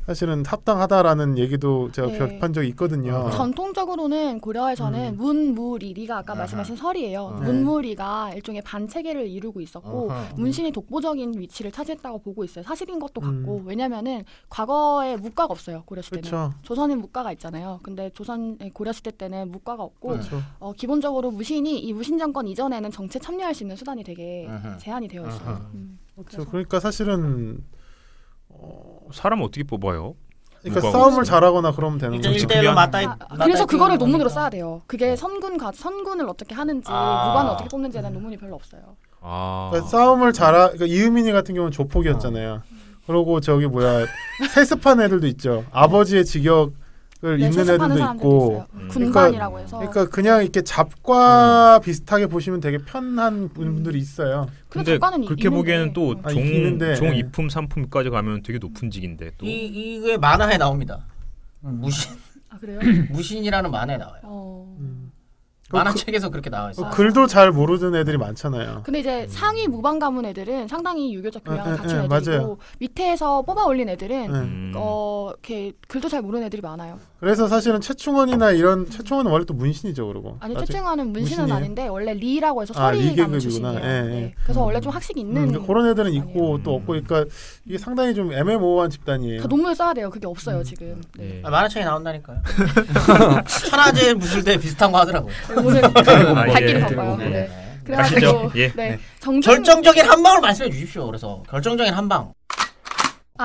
사실은 합당하다라는 얘기도 제가 접한 적이 있거든요. 전통적으로는 고려에서는 문무리가 아까 말씀하신 설이에요. 문무리가 일종의 반체계를 이루고 있었고 문신이 독보적인 위치를 차지했다고 보고 있어요. 사실인 것도 같고 왜냐면은 과거에 무과가 없어요. 고려시대는. 조선에 무과가 있잖아요. 근데 고려시대 때는 무과가 없고 기본적으로 무신이 이 무신 정권 이전에는 정치에 참여할 수 있는 수단이 되게 제한이 되어 있어요. 그렇죠. 그러니까 사실은 사람 어떻게 뽑아요? 그러니까 싸움을 잘하거나 그러면 되는 거죠. 그래서 그거를 논문으로 써야 돼요. 그게 선군을 어떻게 하는지 무관을 어떻게 뽑는지에 대한 논문이 별로 없어요. 그러니까 싸움을 그러니까 이의민이 같은 경우는 조폭이었잖아요. 그리고 세습한 애들도 있죠. 아버지의 직역을 입는 애들도 있고. 군관이라고 해서. 그러니까 그냥 이렇게 잡과 비슷하게 보시면 되게 편한 분들이 있어요. 근데 그렇게 보기에는 또 종 2품 3품까지 가면 되게 높은 직인데 또 이게 만화에 나옵니다. 무신. 그래요? 무신이라는 만화에 나와요. 만화책에서 그렇게 나와 있어요. 글도 잘 모르는 애들이 많잖아요. 근데 이제 상위 무방 가문 애들은 상당히 유교적 교양을 갖춘 애들이고 맞아요. 밑에서 뽑아 올린 애들은 이렇게 글도 잘 모르는 애들이 많아요. 그래서 사실은 최충원이나 이런 최충원은 원래 또 문신이죠, 그러고. 아니 최충원은 문신은 아닌데 원래 리라고 해서 리 서리 가문 계급이구나. 출신이에요. 네. 그래서 원래 좀 학식이 있는 그런 애들은 있고 또 없고, 그러니까 이게 상당히 좀 애매모호한 집단이에요. 그 논문을 써야 돼요. 그게 없어요 지금. 네. 만화책에 나온다니까요. 천하제 무술대 비슷한 거 하더라고요. 오늘 발길이 바빠요. 네. 그래가지고 네. 결정적인 한 방을 말씀해 주십시오. 그래서 결정적인 한 방.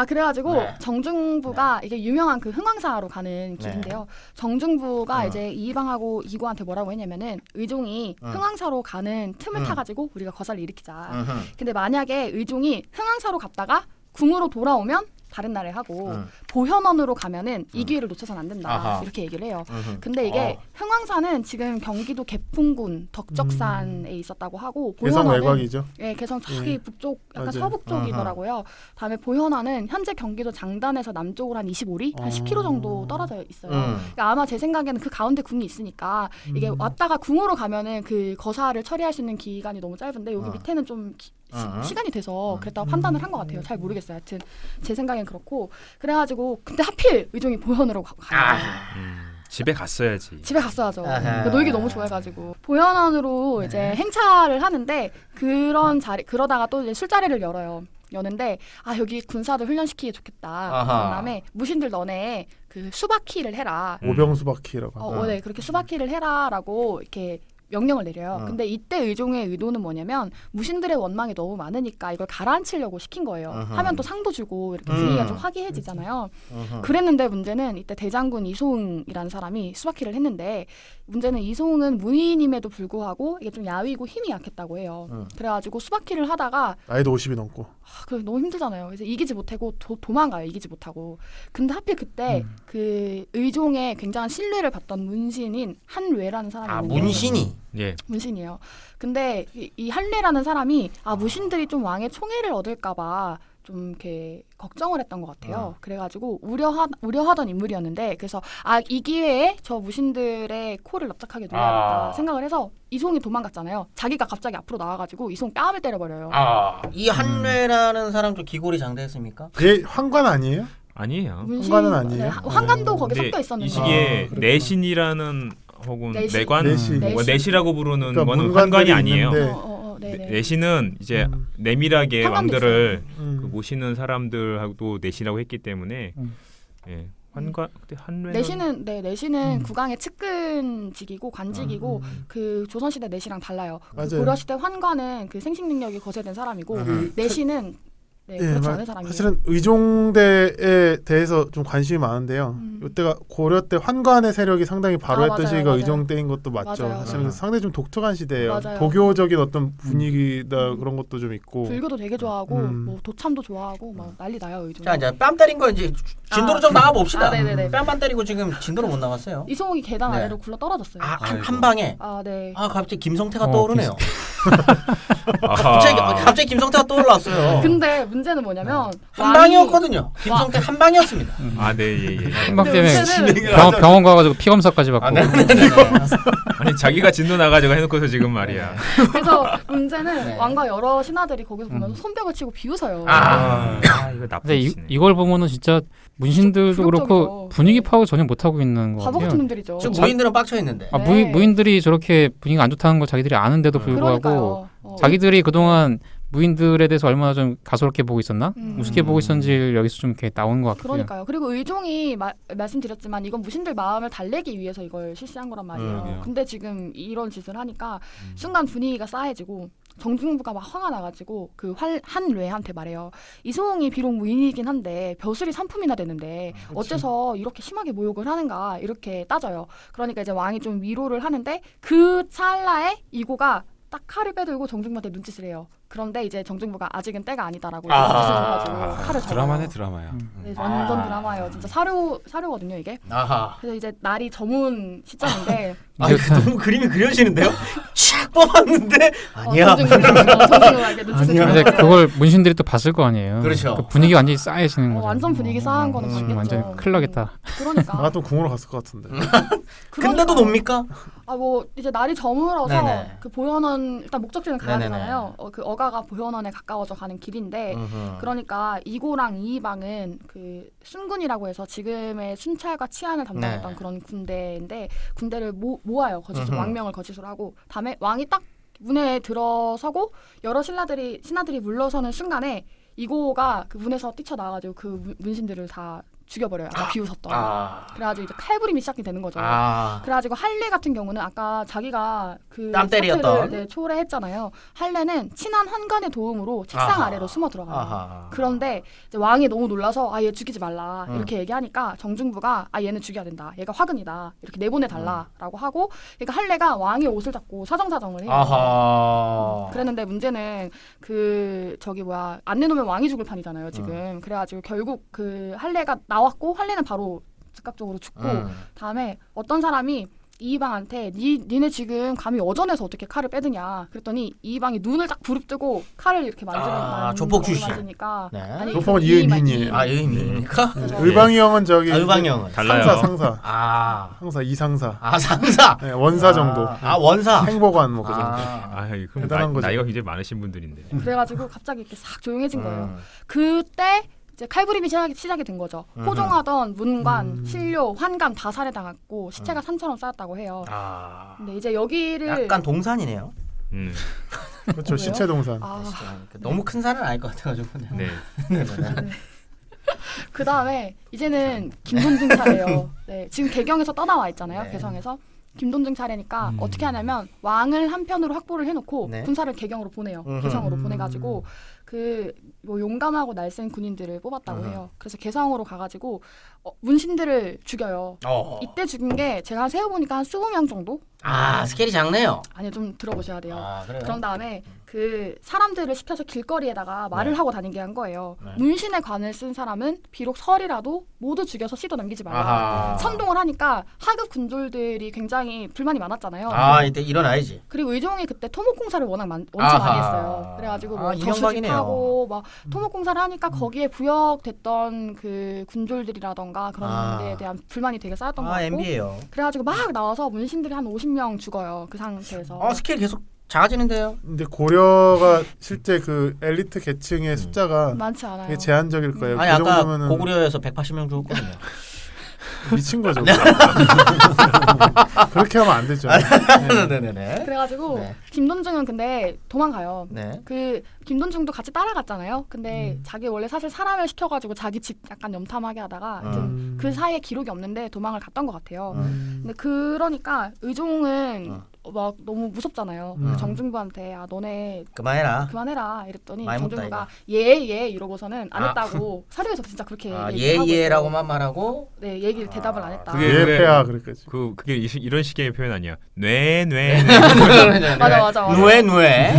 그래가지고 정중부가 이게 유명한 그 흥왕사로 가는 길인데요. 정중부가 이제 이방하고 이고한테 뭐라고 했냐면은 의종이 흥왕사로 가는 틈을 타가지고 우리가 거사를 일으키자. 근데 만약에 의종이 흥왕사로 갔다가 궁으로 돌아오면 다른 나라에 하고 보현원으로 가면은 이 기회를 놓쳐서는 안 된다. 이렇게 얘기를 해요. 근데 이게 흥왕사는 지금 경기도 개풍군 덕적산에 있었다고 하고 개성 외곽이죠. 네, 개성 저기 북쪽 약간 서북 쪽이더라고요. 다음에 보현원은 현재 경기도 장단에서 남쪽으로 한 25리, 한 10km 정도 떨어져 있어요. 그러니까 아마 제 생각에는 그 가운데 궁이 있으니까 이게 왔다가 궁으로 가면은 그 거사를 처리할 수 있는 기간이 너무 짧은데 여기 밑에는 좀 시간이 돼서 그랬다고 판단을 한 것 같아요. 잘 모르겠어요. 하여튼 제 생각엔 그렇고 그래가지고 근데 하필 의종이 보현으로 가요. 집에 갔어야지. 집에 갔어야죠. 놀기 너무 좋아해가지고 보현원으로 이제 행차를 하는데 그런 자리 그러다가 또 이제 술자리를 여는데 여기 군사들 훈련시키기 좋겠다. 그다음에 무신들 너네 그 수바키를 해라. 오병 수바키라고. 네 그렇게 수바키를 해라라고 이렇게 명령을 내려요. 근데 이때 의종의 의도는 뭐냐면 무신들의 원망이 너무 많으니까 이걸 가라앉히려고 시킨 거예요. 하면 또 상도 주고 이렇게 분위기가 좀 화기해지잖아요. 그랬는데 문제는 이때 대장군 이소웅이라는 사람이 수바키를 했는데 문제는 이소웅은 무인임에도 불구하고 이게 좀 야위고 힘이 약했다고 해요. 그래가지고 수바키를 하다가 나이도 50이 넘고 그 너무 힘들잖아요. 그래서 이기지 못하고 도망가요. 이기지 못하고. 근데 하필 그때 그 의종의 굉장한 신뢰를 받던 문신인 한뇌라는 사람이 있는데 문신이? 예. 문신이에요. 근데 이 한뇌라는 사람이 무신들이 좀 왕의 총애를 얻을까봐 좀 이렇게 걱정을 했던 것 같아요. 그래가지고 우려하던 인물이었는데 그래서 이 기회에 저 무신들의 코를 납작하게 놓아야겠다 생각을 해서 이송이 도망갔잖아요. 자기가 갑자기 앞으로 나와가지고 이송 뺨을 때려버려요. 이 한뇌라는 사람 좀 기골이 장대했습니까? 얘 황관 아니에요? 아니에요. 황관은 아니에요. 네, 황관도 거기 섞여 있었는데 이 시기에 내신이라는 혹은 내관, 내시라고 부르는 그러니까 거는 환관이 아니에요. 네네. 내시는 이제 내밀하게 왕들을 그 모시는 사람들하고도 내시라고 했기 때문에 환관 내시는 내시는 국왕의 측근직이고 관직이고 그 조선시대 내시랑 달라요. 그 고려시대 환관은 그 생식 능력이 거세된 사람이고 내시는 그렇지 않은 사람이에요. 사실은 의종대에 대해서 좀 관심이 많은데요. 이때가 고려 때 환관의 세력이 상당히 발호했던 시기가 의종대인 것도 맞죠. 사실은 상당히 좀 독특한 시대예요. 도교적인 어떤 분위기다 그런 것도 좀 있고. 불교도 되게 좋아하고 뭐 도참도 좋아하고 막 난리 나요 의종. 자 이제 뺨 때린 거 이제 진도로 좀 나가 봅시다. 뺨만 때리고 지금 진도로 못 나갔어요. 이송이 계단 아래로 굴러 떨어졌어요. 한 방에. 네. 갑자기 김성태가 떠오르네요. 갑자기 김성태가 떠올랐어요. 근데 문제는 뭐냐면 한 방이었거든요. 김성태 한 방이었습니다. 예. 한 방 때문에 병원 가가지고 피 검사까지 받고. 아니 자기가 진도 나가지고 해놓고서 지금 말이야. 그래서 문제는 왕과 여러 신하들이 거기서 보면서 손뼉을 치고 비웃어요. 이거 나쁜. 근데 이걸 보면은 진짜 문신들도 그렇고 분위기 파악 전혀 못 하고 있는 것 같아요. 바보 같은 놈들이죠. 지금 무인들은 빡쳐 있는데. 무인들이 저렇게 분위기가 안 좋다는 걸 자기들이 아는데도 불구하고 자기들이 그동안 무인들에 대해서 얼마나 좀 가소롭게 보고 있었나? 우습게 보고 있었는지 여기서 좀 이렇게 나오는 것 같아요. 그러니까요. 그리고 의종이 말씀드렸지만 이건 무신들 마음을 달래기 위해서 이걸 실시한 거란 말이에요. 근데 지금 이런 짓을 하니까 순간 분위기가 싸해지고 정중부가 막 화가 나가지고 그 한뇌한테 말해요. 이소웅이 비록 무인이긴 한데 벼슬이 3품이나 되는데 어째서 이렇게 심하게 모욕을 하는가 이렇게 따져요. 그러니까 이제 왕이 좀 위로를 하는데 그 찰나에 이고가 딱 칼을 빼들고 정중부한테 눈짓을 해요. 그런데 이제 정중부가 아직은 때가 아니다라고 해가지고 칼을 드라마네 드라마야. 네, 완전 드라마예요. 진짜 사료거든요 이게. 그래서 이제 날이 저문 시점인데. 너무 그림이 그려지는데요? 촥 뽑았는데 아니야. 근데 그걸 문신들이 또 봤을 거 아니에요. 그렇죠. 그 분위기 완전히 싸해지는 거죠. 완전 분위기 싸한 거는 봤겠죠. 완전 큰일 나겠다. 그러니까. 나 같은 궁으로 갔을 것 같은데. 근데도 놉니까? 뭐 이제 날이 저물어서 그 보현원 일단 목적지는 가야 되잖아요. 그 어가가 보현원에 가까워져 가는 길인데 그러니까 2고랑 2방은 그 순군이라고 해서 지금의 순찰과 치안을 담당했던 그런 군대인데 군대를 모아요. 거짓으로 왕명을 거짓으로 하고 다음에 왕이 딱 문에 들어서고 여러 신하들이 물러서는 순간에 2고가 그 문에서 뛰쳐나와가지고 그 문신들을 다 죽여버려요. 아까 비웃었던. 그래가지고 이제 칼부림이 시작이 되는 거죠. 그래가지고 할례 같은 경우는 아까 자기가 그 땀 때리었던 네, 초래했잖아요. 할례는 친한 환관의 도움으로 책상 아래로 숨어 들어가요. 그런데 이제 왕이 너무 놀라서 얘 죽이지 말라 이렇게 얘기하니까 정중부가 얘는 죽여야 된다. 얘가 화근이다. 이렇게 내보내달라라고 하고 그러니까 할례가 왕의 옷을 잡고 사정사정을 해요. 그랬는데 문제는 안 내놓으면 왕이 죽을 판이잖아요. 지금. 그래가지고 결국 그 할례가 나왔고 할례는 바로 즉각적으로 죽고 다음에 어떤 사람이 이방한테 니네 지금 감히 어전에서 어떻게 칼을 빼드냐 그랬더니 이방이 눈을 딱 부릅뜨고 칼을 이렇게 만지니까 조폭 출신. 조폭은 이의민이에요. 이의민입니까? 의방이 형은 저기 의방이 형은 달라요. 상사 이상사. 상사. 네, 원사 정도. 원사. 행보관 뭐 그 정도. 그럼 대단한 거죠. 나이가 굉장히 많으신 분들인데. 그래가지고 갑자기 이렇게 싹 조용해진 거예요. 그때 이제 칼부림이 시작이 된 거죠. 호종하던 문관, 신료, 환감 다 살해당했고 시체가 산처럼 쌓였다고 해요. 근데 이제 여기를 약간 동산이네요. 그렇죠. 시체 동산. 너무 큰 산은 아닐 것 같아가지고. 네. 그 다음에 이제는 김돈중 차례예요. 네, 지금 개경에서 떠나와 있잖아요. 개성에서. 김돈중 차례니까 어떻게 하냐면 왕을 한편으로 확보를 해놓고 군사를 개경으로 보내요. 개성으로 보내가지고 뭐 용감하고 날쌘 군인들을 뽑았다고 해요. 그래서 개성으로 가가지고 문신들을 죽여요. 이때 죽인 게 제가 세어보니까 한 20명 정도? 스케일이 작네요. 아니요, 좀 들어보셔야 돼요. 그래요? 그런 다음에 그 사람들을 시켜서 길거리에다가 말을 하고 다니게 한 거예요. 문신의 관을 쓴 사람은 비록 설이라도 모두 죽여서 씨도 남기지 말라. 선동을 하니까 하급 군졸들이 굉장히 불만이 많았잖아요. 이때 일어나야지. 그리고 의종이 그때 토목공사를 엄청 많이 했어요. 그래가지고 뭐 저수지하고 막 토목공사를 하니까 거기에 부역됐던 그 군졸들이라던가 그런 데에 대한 불만이 되게 쌓였던 것 같고. MB예요. 그래가지고 막 나와서 문신들이 한 50명 죽어요. 그 상태에서. 스케일 계속 작아지는데요. 근데 고려가 실제 그 엘리트 계층의 숫자가 많지 않아요. 되게 제한적일 거예요. 아니 아까 고구려에서 180명 죽었거든요. 미친 거죠. 그렇게 하면 안 되죠. 네네네. 그래가지고 김돈중은 근데 도망가요. 그 김돈중도 같이 따라갔잖아요. 근데 자기 원래 사실 사람을 시켜가지고 자기 집 약간 염탐하게 하다가 그 사이에 기록이 없는데 도망을 갔던 것 같아요. 근데 그러니까 의종은 막 너무 무섭잖아요. 정중부한테 너네 그만해라 이랬더니 정중부가 예 이러고서는 안 했다고 사료에서 진짜 그렇게 예라고만 말하고 얘기를 대답을 안 했다. 예패야 그랬겠지. 그게 이런 식의 표현 아니야. 뇌. 맞아. 누에.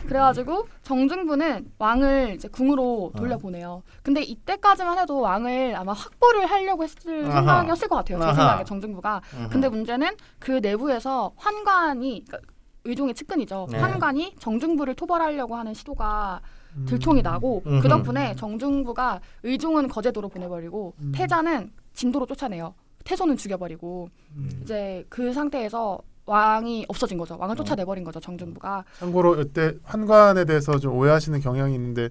그래가지고 정중부는 왕을 이제 궁으로 돌려보내요. 근데 이때까지만 해도 왕을 아마 확보를 하려고 했을 생각이었을 것 같아요. 제 생각에 정중부가. 근데 문제는 그 내부에서 환관이 그러니까 의종의 측근이죠. 환관이 정중부를 토벌하려고 하는 시도가 들통이 나고 그 덕분에 정중부가 의종은 거제도로 보내버리고 태자는 진도로 쫓아내요. 태소는 죽여버리고 이제 그 상태에서 왕이 없어진 거죠. 왕을 쫓아내버린 거죠. 정중부가. 참고로 이때 환관에 대해서 좀 오해하시는 경향이 있는데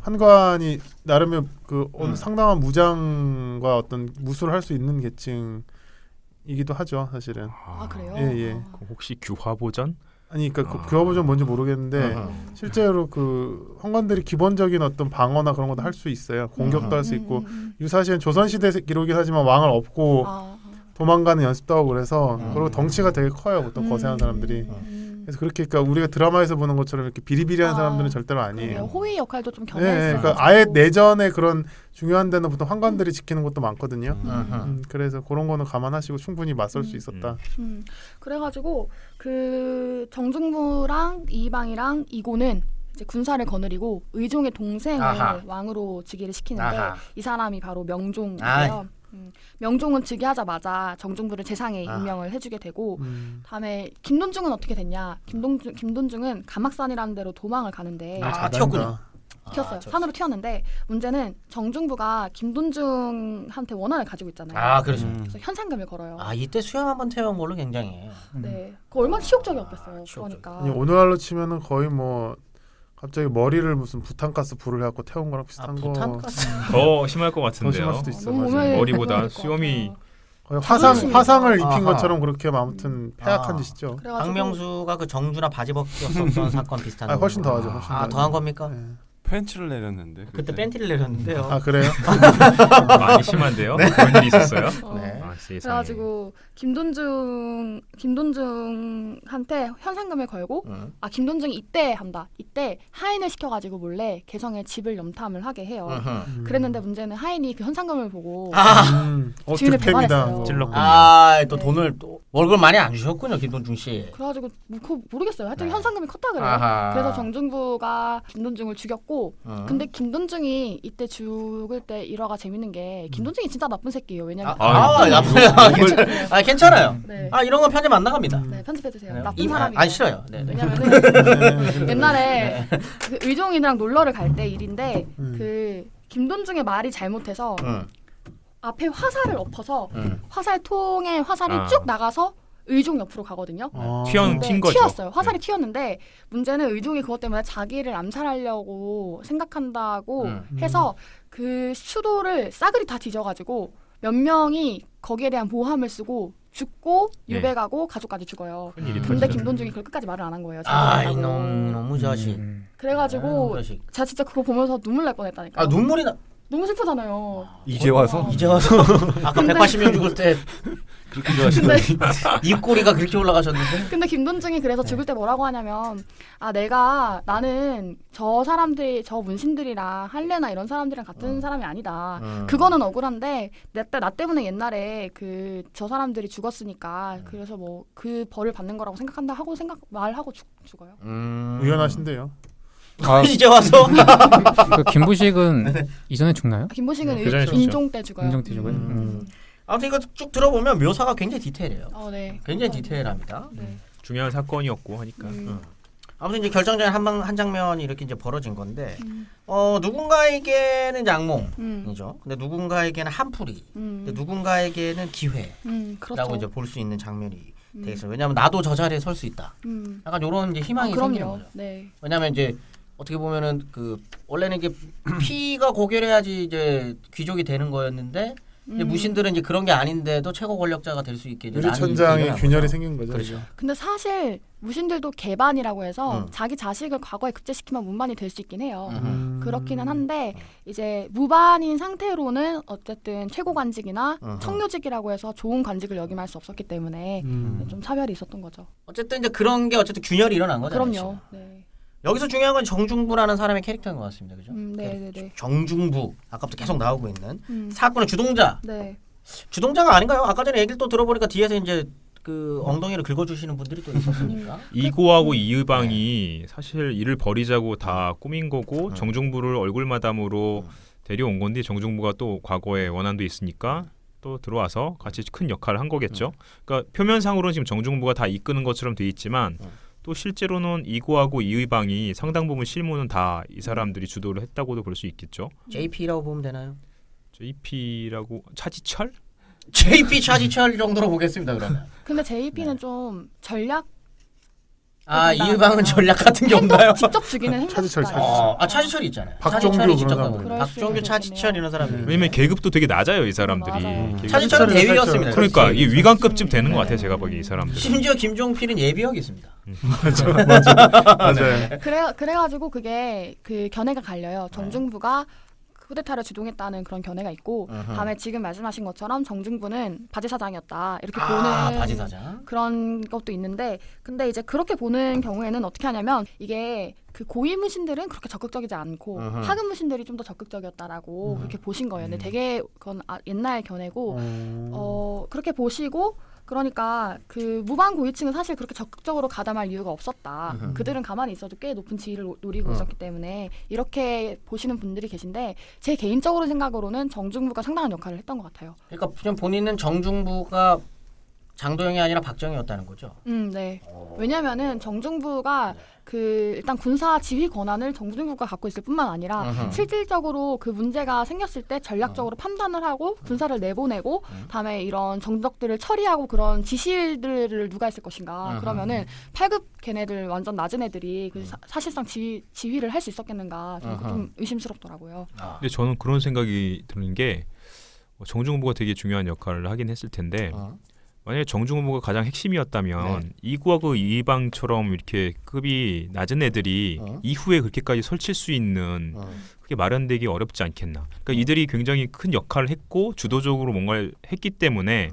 환관이 나름의 그 상당한 무장과 어떤 무술을 할 수 있는 계층이기도 하죠. 사실은. 그래요? 예. 혹시 규화보전? 아니 그러니까 규화보전 뭔지 모르겠는데 실제로 그 환관들이 기본적인 어떤 방어나 그런 것도 할 수 있어요. 공격도 할 수 있고 유사시엔 조선시대 기록이긴 하지만 왕을 업고 도망가는 연습도 하고 그래서 그리고 덩치가 되게 커요. 보통 거세한 사람들이. 그래서 그렇게 그러니까 우리가 드라마에서 보는 것처럼 이렇게 비리비리한 사람들은 절대로 아니에요. 호위 역할도 좀 겸했어요. 그러니까 아예 내전에 그런 중요한 데는 보통 환관들이 지키는 것도 많거든요. 그래서 그런 거는 감안하시고 충분히 맞설 수 있었다. 그래가지고 그 정중부랑 이방이랑 이고는 이제 군사를 거느리고 의종의 동생을 왕으로 즉위를 시키는데 이 사람이 바로 명종이고요. 명종은 즉위하자마자 정중부를 재상에 임명을 해주게 되고 다음에 김돈중은 어떻게 됐냐? 김돈중은 감악산이라는 데로 도망을 가는데 튀었군요. 튀었어요. 산으로 튀었는데 문제는 정중부가 김돈중한테 원한을 가지고 있잖아요. 그렇죠. 그래서 현상금을 걸어요. 이때 수염 한번 태운 걸로 굉장히. 네, 그 얼마나 치욕적이었겠어요. 그러니까. 아니, 오늘날로 치면은 거의 뭐 갑자기 머리를 무슨 부탄가스 불을 해갖고 태운 거랑 비슷한 거. 부탄가스. 더 심할 것 같은데요. 더 심할 수도 있어요. 머리보다 수염이 화상을 입힌 것처럼 그렇게 아무튼 폐악한 짓이죠. 박명수가 그 정준하 바지 벗겼었던 사건 비슷한. 훨씬 더하죠. 훨씬 더한 겁니까? 네. 팬츠를 내렸는데 그때 팬티를 내렸는데요. 그래요? 많이 심한데요? 그런 일이 있었어요? 네. 그래가지고 김돈중한테 현상금을 걸고 김돈중이 이때 한다. 이때 하인을 시켜가지고 몰래 개성에 집을 염탐을 하게 해요. 그랬는데 문제는 하인이 그 현상금을 보고 주인을 배반했어요. 또 돈을 또 월급 많이 안 주셨군요, 김돈중 씨. 그래가지고 모르겠어요. 하여튼 현상금이 컸다 그래요. 그래서 정중부가 김돈중을 죽였고 근데 김돈중이 이때 죽을 때 일화가 재밌는 게 김돈중이 진짜 나쁜 새끼예요. 왜냐면 괜찮아요. 네. 이런 건 편집 안 나갑니다. 네, 편집해주세요. 네. 나쁜 사람이에요. 안 싫어요. 네. 왜냐면은 옛날에 그 의종이랑 놀러를 갈 때 일인데 그 김돈중의 말이 잘못해서 앞에 화살을 엎어서 화살통에 화살이 쭉 나가서 의종 옆으로 가거든요. 튄 거죠. 튀었어요. 화살이 튀었는데 문제는 의종이 그것 때문에 자기를 암살하려고 생각한다고 해서 그 수도를 싸그리 다 뒤져가지고 몇 명이 거기에 대한 보함을 쓰고 죽고 유배가고 가족까지 죽어요. 근데 김돈중이 그걸 끝까지 말을 안 한 거예요. 너무 자식. 그래가지고 제가 진짜 그거 보면서 눈물 날 뻔했다니까요. 눈물이 나. 너무 슬프잖아요. 이제 와서 아까 180명 죽을 때 그렇게 좋아하시더니 입꼬리가 그렇게 올라가셨는데. 근데 김돈중이 그래서 죽을 때 뭐라고 하냐면 나는 저 사람들이 저 문신들이랑 할례나 이런 사람들이랑 같은 사람이 아니다. 그거는 억울한데 나 때문에 옛날에 저 사람들이 죽었으니까 그래서 뭐 그 벌을 받는 거라고 생각한다 하고 말하고 죽어요. 유연하신데요. 이제 와서 그 김부식은 이전에 죽나요? 김부식은 인종 때 죽어요. 인종 때 죽어요. 아무튼 이거 쭉 들어보면 묘사가 굉장히 디테일해요. 네. 굉장히 디테일합니다. 중요한 사건이었고 하니까. 아무튼 이제 결정적인 한 장면이 이렇게 이제 벌어진 건데 누군가에게는 이제 악몽이죠. 근데 누군가에게는 한풀이, 근데 누군가에게는 기회라고 그렇죠. 이제 볼 수 있는 장면이 돼 있어요. 왜냐하면 나도 저 자리에 설 수 있다. 약간 이런 이제 희망이 생기는 거죠. 네. 왜냐하면 이제 어떻게 보면은 원래는 이게 피가 고결해야지 이제 귀족이 되는 거였는데 이제 무신들은 이제 그런 게 아닌데도 최고 권력자가 될 수 있게 유리천장의 균열이 생긴 거죠. 그렇죠. 근데 사실 무신들도 개반이라고 해서 자기 자식을 과거에 급제시키면 문반이 될 수 있긴 해요. 그렇기는 한데 이제 무반인 상태로는 어쨌든 최고 관직이나 청묘직이라고 해서 좋은 관직을 역임할 수 없었기 때문에 좀 차별이 있었던 거죠. 어쨌든 이제 그런 게 어쨌든 균열이 일어난 거잖아요. 그럼요. 네. 여기서 중요한 건 정중부라는 사람의 캐릭터인 것 같습니다. 그죠? 네. 정중부 아까부터 계속 나오고 있는 사건의 주동자. 네. 주동자가 아닌가요? 아까 전에 얘기를 또 들어보니까 뒤에서 이제 그 엉덩이를 긁어주시는 분들이 또 있었으니까. 이고하고 이의방이 사실 일을 벌이자고 다 꾸민 거고 정중부를 얼굴마담으로 데려온 건데 정중부가 또 과거에 원한도 있으니까 또 들어와서 같이 큰 역할을 한 거겠죠. 그러니까 표면상으로는 지금 정중부가 다 이끄는 것처럼 돼 있지만 또 실제로는 이고하고 이의방이 상당 부분 실무는 다 이 사람들이 주도를 했다고도 볼 수 있겠죠. JP라고 보면 되나요? JP라고 차지철? JP 차지철 정도로 보겠습니다. 그러면. 근데 JP는 좀 전략 이의방은 전략 같은 게 없나요? 직접 죽이는 행동. 차지철이 있잖아요. 박정규 박정규 차지철 이런 사람들. 왜냐면 계급도 되게 낮아요 이 사람들이. 차지철은 대위였습니다. 그러니까 이 위관급쯤 되는 것 같아요 제가 보기 이 사람들. 심지어 김종필은 예비역이 있습니다. 맞아요. 그래가지고 그게 그 견해가 갈려요. 정중부가 쿠데타를 주동했다는 그런 견해가 있고 다음에 지금 말씀하신 것처럼 정중부는 바지사장이었다 이렇게 보는 바지사장? 그런 것도 있는데 근데 이제 그렇게 보는 경우에는 어떻게 하냐면 이게 그 고위무신들은 그렇게 적극적이지 않고 하급무신들이 좀 더 적극적이었다라고 그렇게 보신 거예요. 근데 되게 그건 옛날 견해고 그렇게 보시고 그러니까 그 무방 고위층은 사실 그렇게 적극적으로 가담할 이유가 없었다. 그들은 가만히 있어도 꽤 높은 지위를 노리고 있었기 때문에 이렇게 보시는 분들이 계신데 제 개인적으로 생각으로는 정중부가 상당한 역할을 했던 것 같아요. 그러니까 그냥 본인은 정중부가 장도영이 아니라 박정희였다는 거죠. 네. 왜냐하면은 정중부가 그 일단 군사 지휘 권한을 정중부가 갖고 있을 뿐만 아니라 실질적으로 그 문제가 생겼을 때 전략적으로 판단을 하고 군사를 내보내고 다음에 이런 정적들을 처리하고 그런 지시들을 누가 했을 것인가. 그러면은 8급 걔네들 완전 낮은 애들이 그 사실상 지휘를 할 수 있었겠는가. 좀 의심스럽더라고요. 근데 저는 그런 생각이 드는 게 정중부가 되게 중요한 역할을 하긴 했을 텐데 만약에 정중부가 가장 핵심이었다면 이구하고 이방처럼 이렇게 급이 낮은 애들이 이후에 그렇게까지 설칠 수 있는 그게 마련되기 어렵지 않겠나. 그러니까 이들이 굉장히 큰 역할을 했고 주도적으로 뭔가를 했기 때문에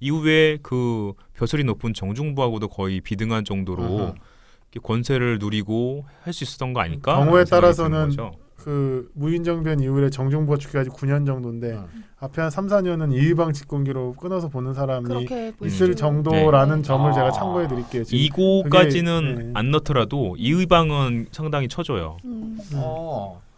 이후에 그 벼슬이 높은 정중부하고도 거의 비등한 정도로 권세를 누리고 할 수 있었던 거 아닐까? 경우에 따라서는 그 무인정변 이후에 정중부가 죽기까지 9년 정도인데 앞에 한 3, 4년은 이의방 집권기로 끊어서 보는 사람이 있을 정도라는 점을 제가 참고해 드릴게요. 2고까지는 안 넣더라도 이의방은 상당히 쳐줘요.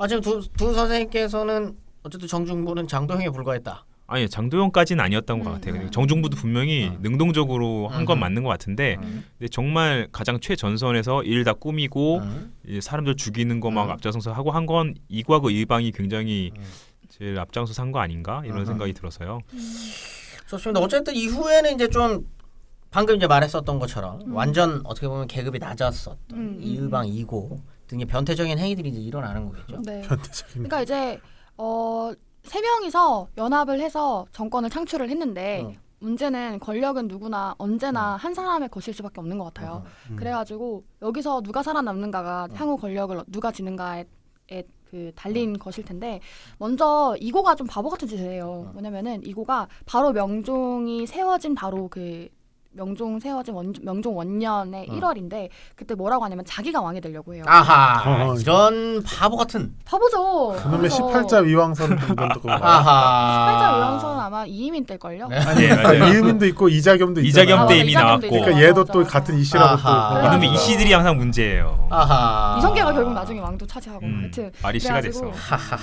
지금 두 선생님께서는 어쨌든 정중부는 장도영에 불과했다. 아니 장도영까지는 아니었던 것 같아요. 정중부도 분명히 능동적으로 한 건 맞는 것 같은데 근데 정말 가장 최전선에서 일 다 꾸미고 이제 사람들 죽이는 거 막 앞장서서 하고 한 건 이구하고 이방이 굉장히 제일 앞장서서 한 거 아닌가 이런 생각이 들어서요. 좋습니다. 어쨌든 이후에는 이제 좀 방금 이제 말했었던 것처럼 완전 어떻게 보면 계급이 낮았었던 이의방 이고 등의 변태적인 행위들이 이제 일어나는 거겠죠. 네. 그러니까 이제 3명이서 연합을 해서 정권을 창출을 했는데 문제는 권력은 누구나 언제나 한 사람의 것일 수밖에 없는 것 같아요. 그래가지고 여기서 누가 살아남는가가 향후 권력을 누가 지는가에 그 달린 것일 텐데 먼저 이고가 좀 바보 같은 짓을 해요. 뭐냐면은 이고가 바로 명종이 세워진 바로 그 명종 세워진 명종 원년의 1월인데 그때 뭐라고 하냐면 자기가 왕이 되려고 해요. 이런 바보 같은 바보죠. 그놈의 18자 위왕선 이런 거. 18자 위왕선은 아마 이의민 때걸요. 이의민도 있고 이자겸도 있잖아. 이자겸 때 이미 나왔고. 그러니까 얘도 또 같은 이씨라고 또. 이놈의 이씨들이 항상 문제예요. 이성계가 결국 나중에 왕도 차지하고 하여튼 말이 씨가 됐어.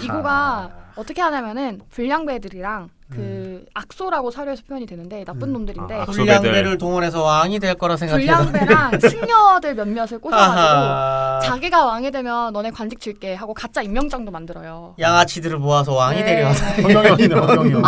이고가 어떻게 하냐면은 불량배들이랑 그 악소라고 사료에서 표현이 되는데 나쁜 놈들인데 불량배를 동원해서 왕이 될 거라 생각해서 불량배랑 승려들 몇몇을 꼬셔가지고 자기가 왕이 되면 너네 관직 줄게 하고 가짜 임명장도 만들어요. 양아치들을 모아서 왕이 되려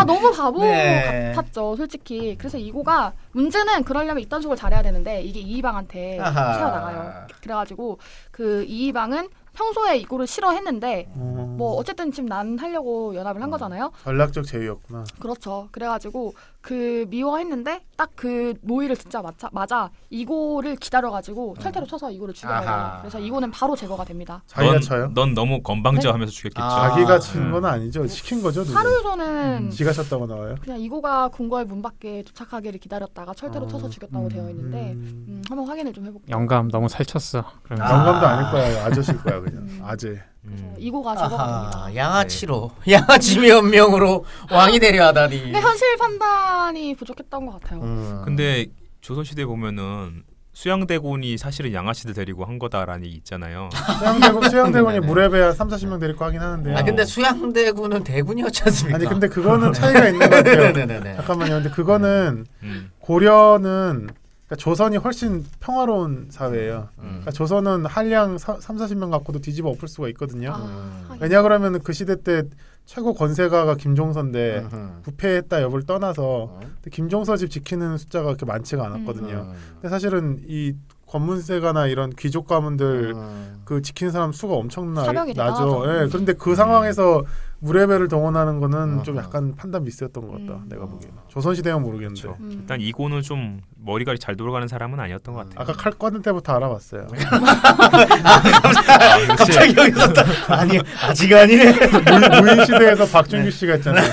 너무 바보 같았죠 솔직히. 그래서 이고가 문제는 그러려면 이딴 속을 잘해야 되는데 이게 이의방한테 세워나가요. 그래가지고 그 이의방은 평소에 이거를 싫어했는데 뭐 어쨌든 지금 난 하려고 연합을 한 거잖아요. 전략적 제휴였구나. 그렇죠. 그래가지고 그 미워했는데 딱 그 모의를 듣자마자 이고를 기다려가지고 철퇴로 쳐서 이고를 죽여요. 그래서 이고는 바로 제거가 됩니다. 자기가 쳐요? 넌 너무 건방져하면서 죽였겠죠. 자기가 친 건 아니죠. 시킨 거죠. 하루 전은 지가 쳤다고 나와요. 그냥 이고가 궁궐 문 밖에 도착하기를 기다렸다가 철퇴로 쳐서 죽였다고 되어 있는데 한번 확인을 좀 해볼게요. 영감 너무 살쳤어. 영감도 아닐 거야. 아저씨일 거야 그냥. 아재. 이고가 제거가 됩니다. 양아치로 양아치 면명으로 왕이 되려 하다니. 근데 현실 판단이 부족했던 것 같아요. 근데 조선시대 보면은 수양대군이 사실은 양아치들 데리고 한 거다라는 얘기 있잖아요. 수양대군이 무렵에 3-40명 데리고 하긴 하는데요. 근데 수양대군은 대군이었지 않습니까? 아니 근데 그거는 차이가 있는 것 같아요. 잠깐만요. 근데 그거는 고려는 그러니까 조선이 훨씬 평화로운 사회예요. 그러니까 조선은 한량 3-40명 갖고도 뒤집어 엎을 수가 있거든요. 왜냐 그러면 그 시대 때 최고 권세가가 김종서인데 부패했다 여부를 떠나서 김종서 집 지키는 숫자가 그렇게 많지가 않았거든요. 근데 사실은 이 권문세가나 이런 귀족 가문들 그 지키는 사람 수가 엄청나죠. 예. 그런데 그 상황에서 무례배를 동원하는 거는 좀 약간 판단 미스였던 것 같다. 내가 보기에는. 조선시대는 모르겠는데. 그렇죠. 일단 이고는 좀 머리가 잘 돌아가는 사람은 아니었던 것 같아요. 아까 칼 꺼낸 때부터 알아봤어요. 갑자기 여기서 아니 아직 아니네. 무인 시대에서 박준규 씨가 있잖아요.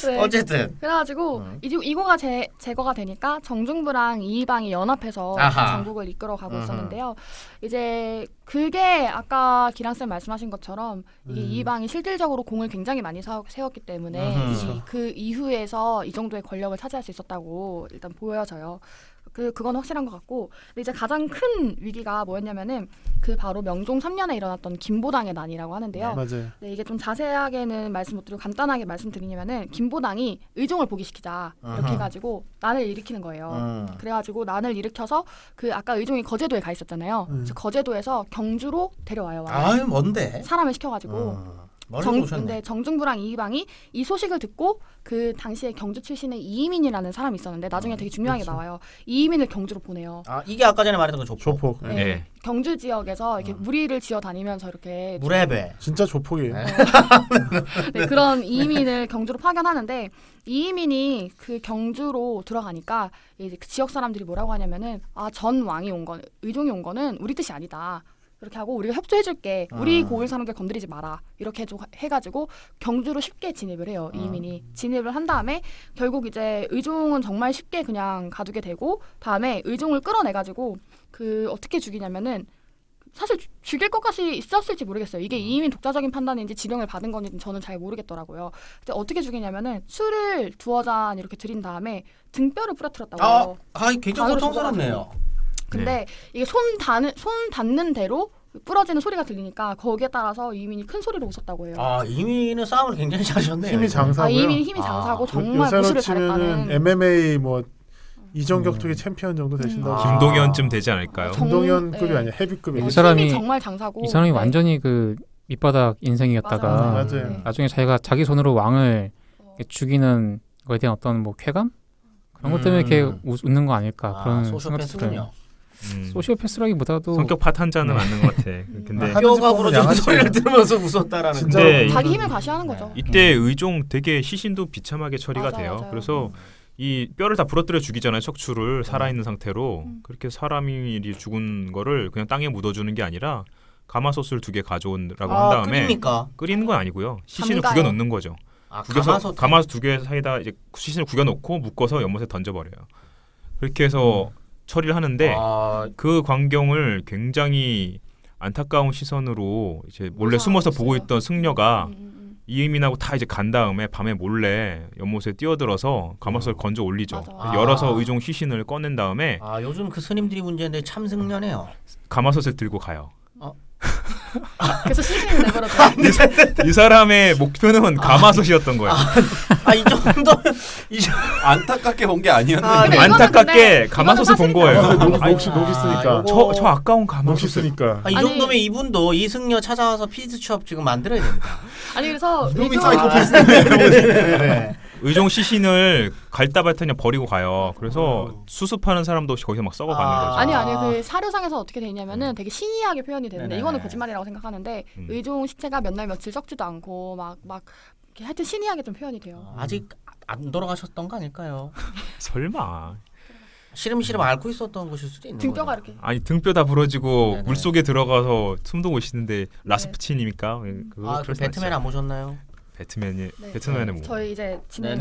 네. 어쨌든 그래가지고 이고가 제거가 되니까 정중부랑 이의방이 연합해서 전국을 이끌어가고 있었는데요. 이제 그게 아까 기랑쌤 말씀하신 것처럼 이게 이의방 이방이 실질적으로 공을 굉장히 많이 세웠기 때문에 그 이후에서 이 정도의 권력을 차지할 수 있었다고 일단 보여져요. 그건 확실한 것 같고, 근데 이제 가장 큰 위기가 뭐였냐면은 그 바로 명종 3년에 일어났던 김보당의 난이라고 하는데요. 맞아요. 네, 이게 좀 자세하게는 말씀 못 드리고 간단하게 말씀드리냐면은 김보당이 의종을 포기시키자 이렇게 해가지고 난을 일으키는 거예요. 그래가지고 난을 일으켜서 그 아까 의종이 거제도에 가 있었잖아요. 그래서 거제도에서 경주로 데려와요. 아유 뭔데? 사람을 시켜가지고. 근데 정중부랑 이방이 이 소식을 듣고 그 당시에 경주 출신의 이이민이라는 사람이 있었는데 나중에 되게 중요하게 나와요. 이이민을 경주로 보내요. 아 이게 아까 전에 말했던 그 조폭. 네. 네. 경주 지역에서 이렇게 무리를 지어 다니면서 이렇게 무례배. 진짜 조폭이에요. 네, 그런 이이민을 경주로 파견하는데 이이민이 그 경주로 들어가니까 이제 그 지역 사람들이 뭐라고 하냐면은 전 왕이 온 건 의종이 온 거는 우리 뜻이 아니다. 이렇게 하고 우리가 협조해줄게. 우리 고을 사람들 건드리지 마라. 이렇게 해가지고 경주로 쉽게 진입을 해요. 이민이 진입을 한 다음에 결국 이제 의종은 정말 쉽게 그냥 가두게 되고 다음에 의종을 끌어내가지고 어떻게 죽이냐면은 사실 죽일 것까지 있었을지 모르겠어요. 이게 이민 독자적인 판단인지 지령을 받은 건지 저는 잘 모르겠더라고요. 근데 어떻게 죽이냐면은 술을 2잔 이렇게 들인 다음에 등뼈를 부러뜨렸다고 해요. 굉장히 고통스럽네요. 근데 이게 손 닿는 대로 부러지는 소리가 들리니까 거기에 따라서 이민이 큰 소리로 웃었다고 해요. 이민은 싸움을 굉장히 잘하셨네요. 힘이 장사고요. 이민이 힘이 장사고 정말 무술을 잘했다는. MMA 뭐 이종격투기 챔피언 정도 되신다고. 김동현쯤 되지 않을까요? 김동현급이 아니라 헤비급이. 이 사람이 정말 장사고. 이 사람이 완전히 그 밑바닥 인생이었다가 맞아요. 나중에 자기가 자기 손으로 왕을 죽이는 거에 대한 어떤 뭐 쾌감 그런 것 때문에 이렇게 웃는 거 아닐까 그런 생각이 들어요. 소시오패스라기보다도 성격 파탄자는 맞는 것 같아. 근데 뼈가 부러지는 소리를 들으면서 웃었다라는. 근데 자기 힘을 과시하는 거죠. 이때 의종 되게 시신도 비참하게 처리가 돼요. 맞아요. 그래서 이 뼈를 다 부러뜨려 죽이잖아요. 척추를 살아있는 상태로. 그렇게 사람이 죽은 거를 그냥 땅에 묻어주는 게 아니라 가마솥을 2개 가져오라고 한 다음에 끓이는 건 아니고요. 시신을 구겨 넣는 거죠. 구겨서 가마솥 2개 사이다 이제 시신을 구겨 놓고 묶어서 연못에 던져버려요. 그렇게 해서 처리를 하는데 그 광경을 굉장히 안타까운 시선으로 이제 몰래 숨어서 보고 있던 승려가 이의민하고 다 이제 간 다음에 밤에 몰래 연못에 뛰어들어서 가마솥을 건져 올리죠. 열어서 의종 시신을 꺼낸 다음에 요즘 그 스님들이 문제인데 참 승려네요. 가마솥을 들고 가요. 그래서 시신을 내버려둬. 이 사람의 목표는 가마솥이었던 거예요. 이 정도 안타깝게 본 게 아니었는데. 안타깝게 가마솥을 본 거예요. 녹있으니까. 저 아까운 가마솥이니까. 이 정도면 이분도 이승려 찾아와서 피드첩 지금 만들어야 됩니다. 그래서 의종 시신을 갈다발 그냥 버리고 가요. 그래서 수습하는 사람도 거기서 막 썩어가는 거죠. 아니 그 사료상에서 어떻게 돼 있냐면은 되게 신이하게 표현이 되는데 이거는 거짓말이라고 생각하는데 의종 시체가 몇 날 며칠 썩지도 않고 막 하여튼 신이하게 좀 표현이 돼요. 아직 안 돌아가셨던 거 아닐까요? 설마. 시름시름 앓고 있었던 곳일 수도 있는 거예요. 등뼈가 이렇게. 아니 등뼈 다 부러지고 물 속에 들어가서 숨도 못 쉬는데 라스푸틴입니까? 그 배트맨 안 보셨나요? 배트맨의 뭐. 저희 이제 진행.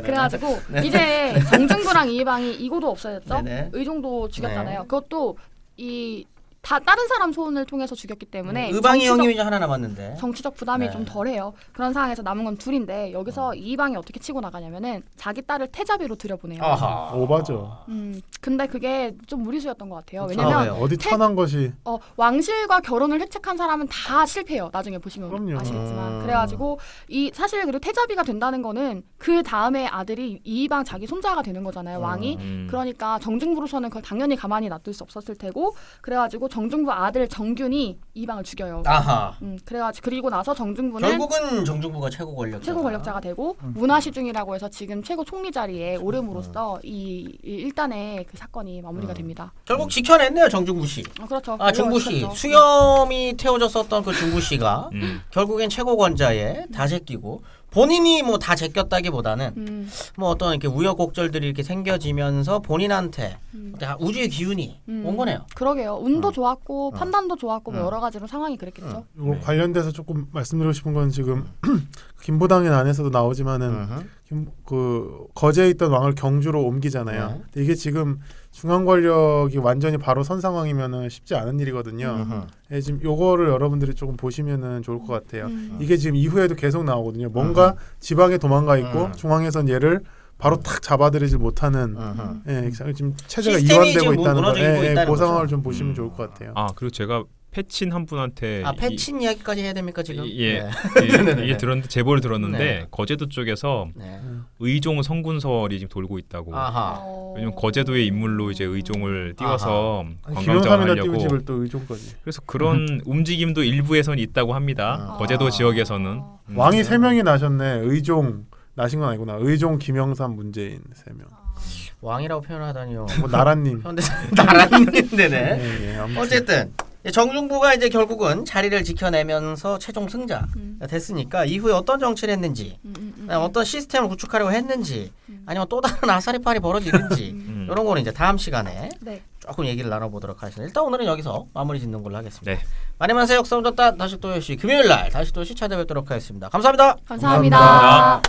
그래가지고 이제 정중부랑 이방이 이고도 없어졌죠. 의종도 죽였잖아요. 그것도 다 다른 사람 손을 통해서 죽였기 때문에 의방이 형님이 이제 하나 남았는데 정치적 부담이 좀 덜해요. 그런 상황에서 남은 건 둘인데 여기서 이방이 어떻게 치고 나가냐면은 자기 딸을 태자비로 들여보내요. 오바죠. 근데 그게 좀 무리수였던 것 같아요. 왜냐면 어디 천한 것이 왕실과 결혼을 획책한 사람은 다 실패해요. 나중에 보시면 아시겠지만 그래가지고 사실 그리고 태자비가 된다는 거는 그 다음에 아들이 이방 자기 손자가 되는 거잖아요. 왕이. 그러니까 정중부로서는 그걸 당연히 가만히 놔둘 수 없었을 테고 그래가지고 정중부 아들 정균이 이방을 죽여요. 그래가지고 그리고 나서 정중부는 결국은 정중부가 최고 권력자가 되고 문화시중이라고 해서 지금 최고 총리 자리에 오름으로써 이 일단의 그 사건이 마무리가 됩니다. 결국 지켜냈네요 정중부 씨. 그렇죠. 중부 씨 수염이 태워졌었던 그 중부 씨가 결국엔 최고권자에 다 제끼고. 본인이 뭐 다 제꼈다기보다는 뭐 어떤 이렇게 우여곡절들이 이렇게 생겨지면서 본인한테 우주의 기운이 온 거네요. 그러게요. 운도 좋았고 판단도 좋았고 뭐 여러 가지로 상황이 그랬겠죠. 이거 관련돼서 조금 말씀드리고 싶은 건 지금 김보당의 안에서도 나오지만은 그 거제에 있던 왕을 경주로 옮기잖아요. 네. 이게 지금 중앙 권력이 완전히 바로 선 상황이면은 쉽지 않은 일이거든요. 예, 지금 요거를 여러분들이 조금 보시면은 좋을 것 같아요. 이게 지금 이후에도 계속 나오거든요. 뭔가 지방에 도망가 있고 중앙에선 얘를 바로 탁 잡아들이지 못하는 예, 지금 체제가 이완되고 있다는 거, 그 상황을 좀 보시면 좋을 것 같아요. 아 그리고 제가 패친 한 분한테 패친 이야기까지 해야 됩니까 지금? 예, 이게 들었는데 제보를 들었는데 네. 거제도 쪽에서 네. 의종 성군설이 지금 돌고 있다고. 왜냐면 거제도의 인물로 이제 의종을 띄워서 관광장을 하려고. 또 의종까지. 그래서 그런 움직임도 일부에선 있다고 합니다. 거제도 지역에서는. 왕이 3명이 나셨네. 의종 나신 건 아니구나. 의종, 김영삼, 문재인 3명. 왕이라고 표현하다니요. 뭐 나라님. 나라님 네네. 어쨌든. 정중부가 이제 결국은 자리를 지켜내면서 최종 승자가 됐으니까 이후에 어떤 정치를 했는지 어떤 시스템을 구축하려고 했는지 아니면 또 다른 아사리팔이 벌어지는지 이런 거는 이제 다음 시간에 네. 조금 얘기를 나눠보도록 하겠습니다. 일단 오늘은 여기서 마무리 짓는 걸로 하겠습니다. 네. 마니만세 역사 운전단 다시 또 역시 금요일날 다시 또 찾아뵙도록 하겠습니다. 감사합니다. 감사합니다.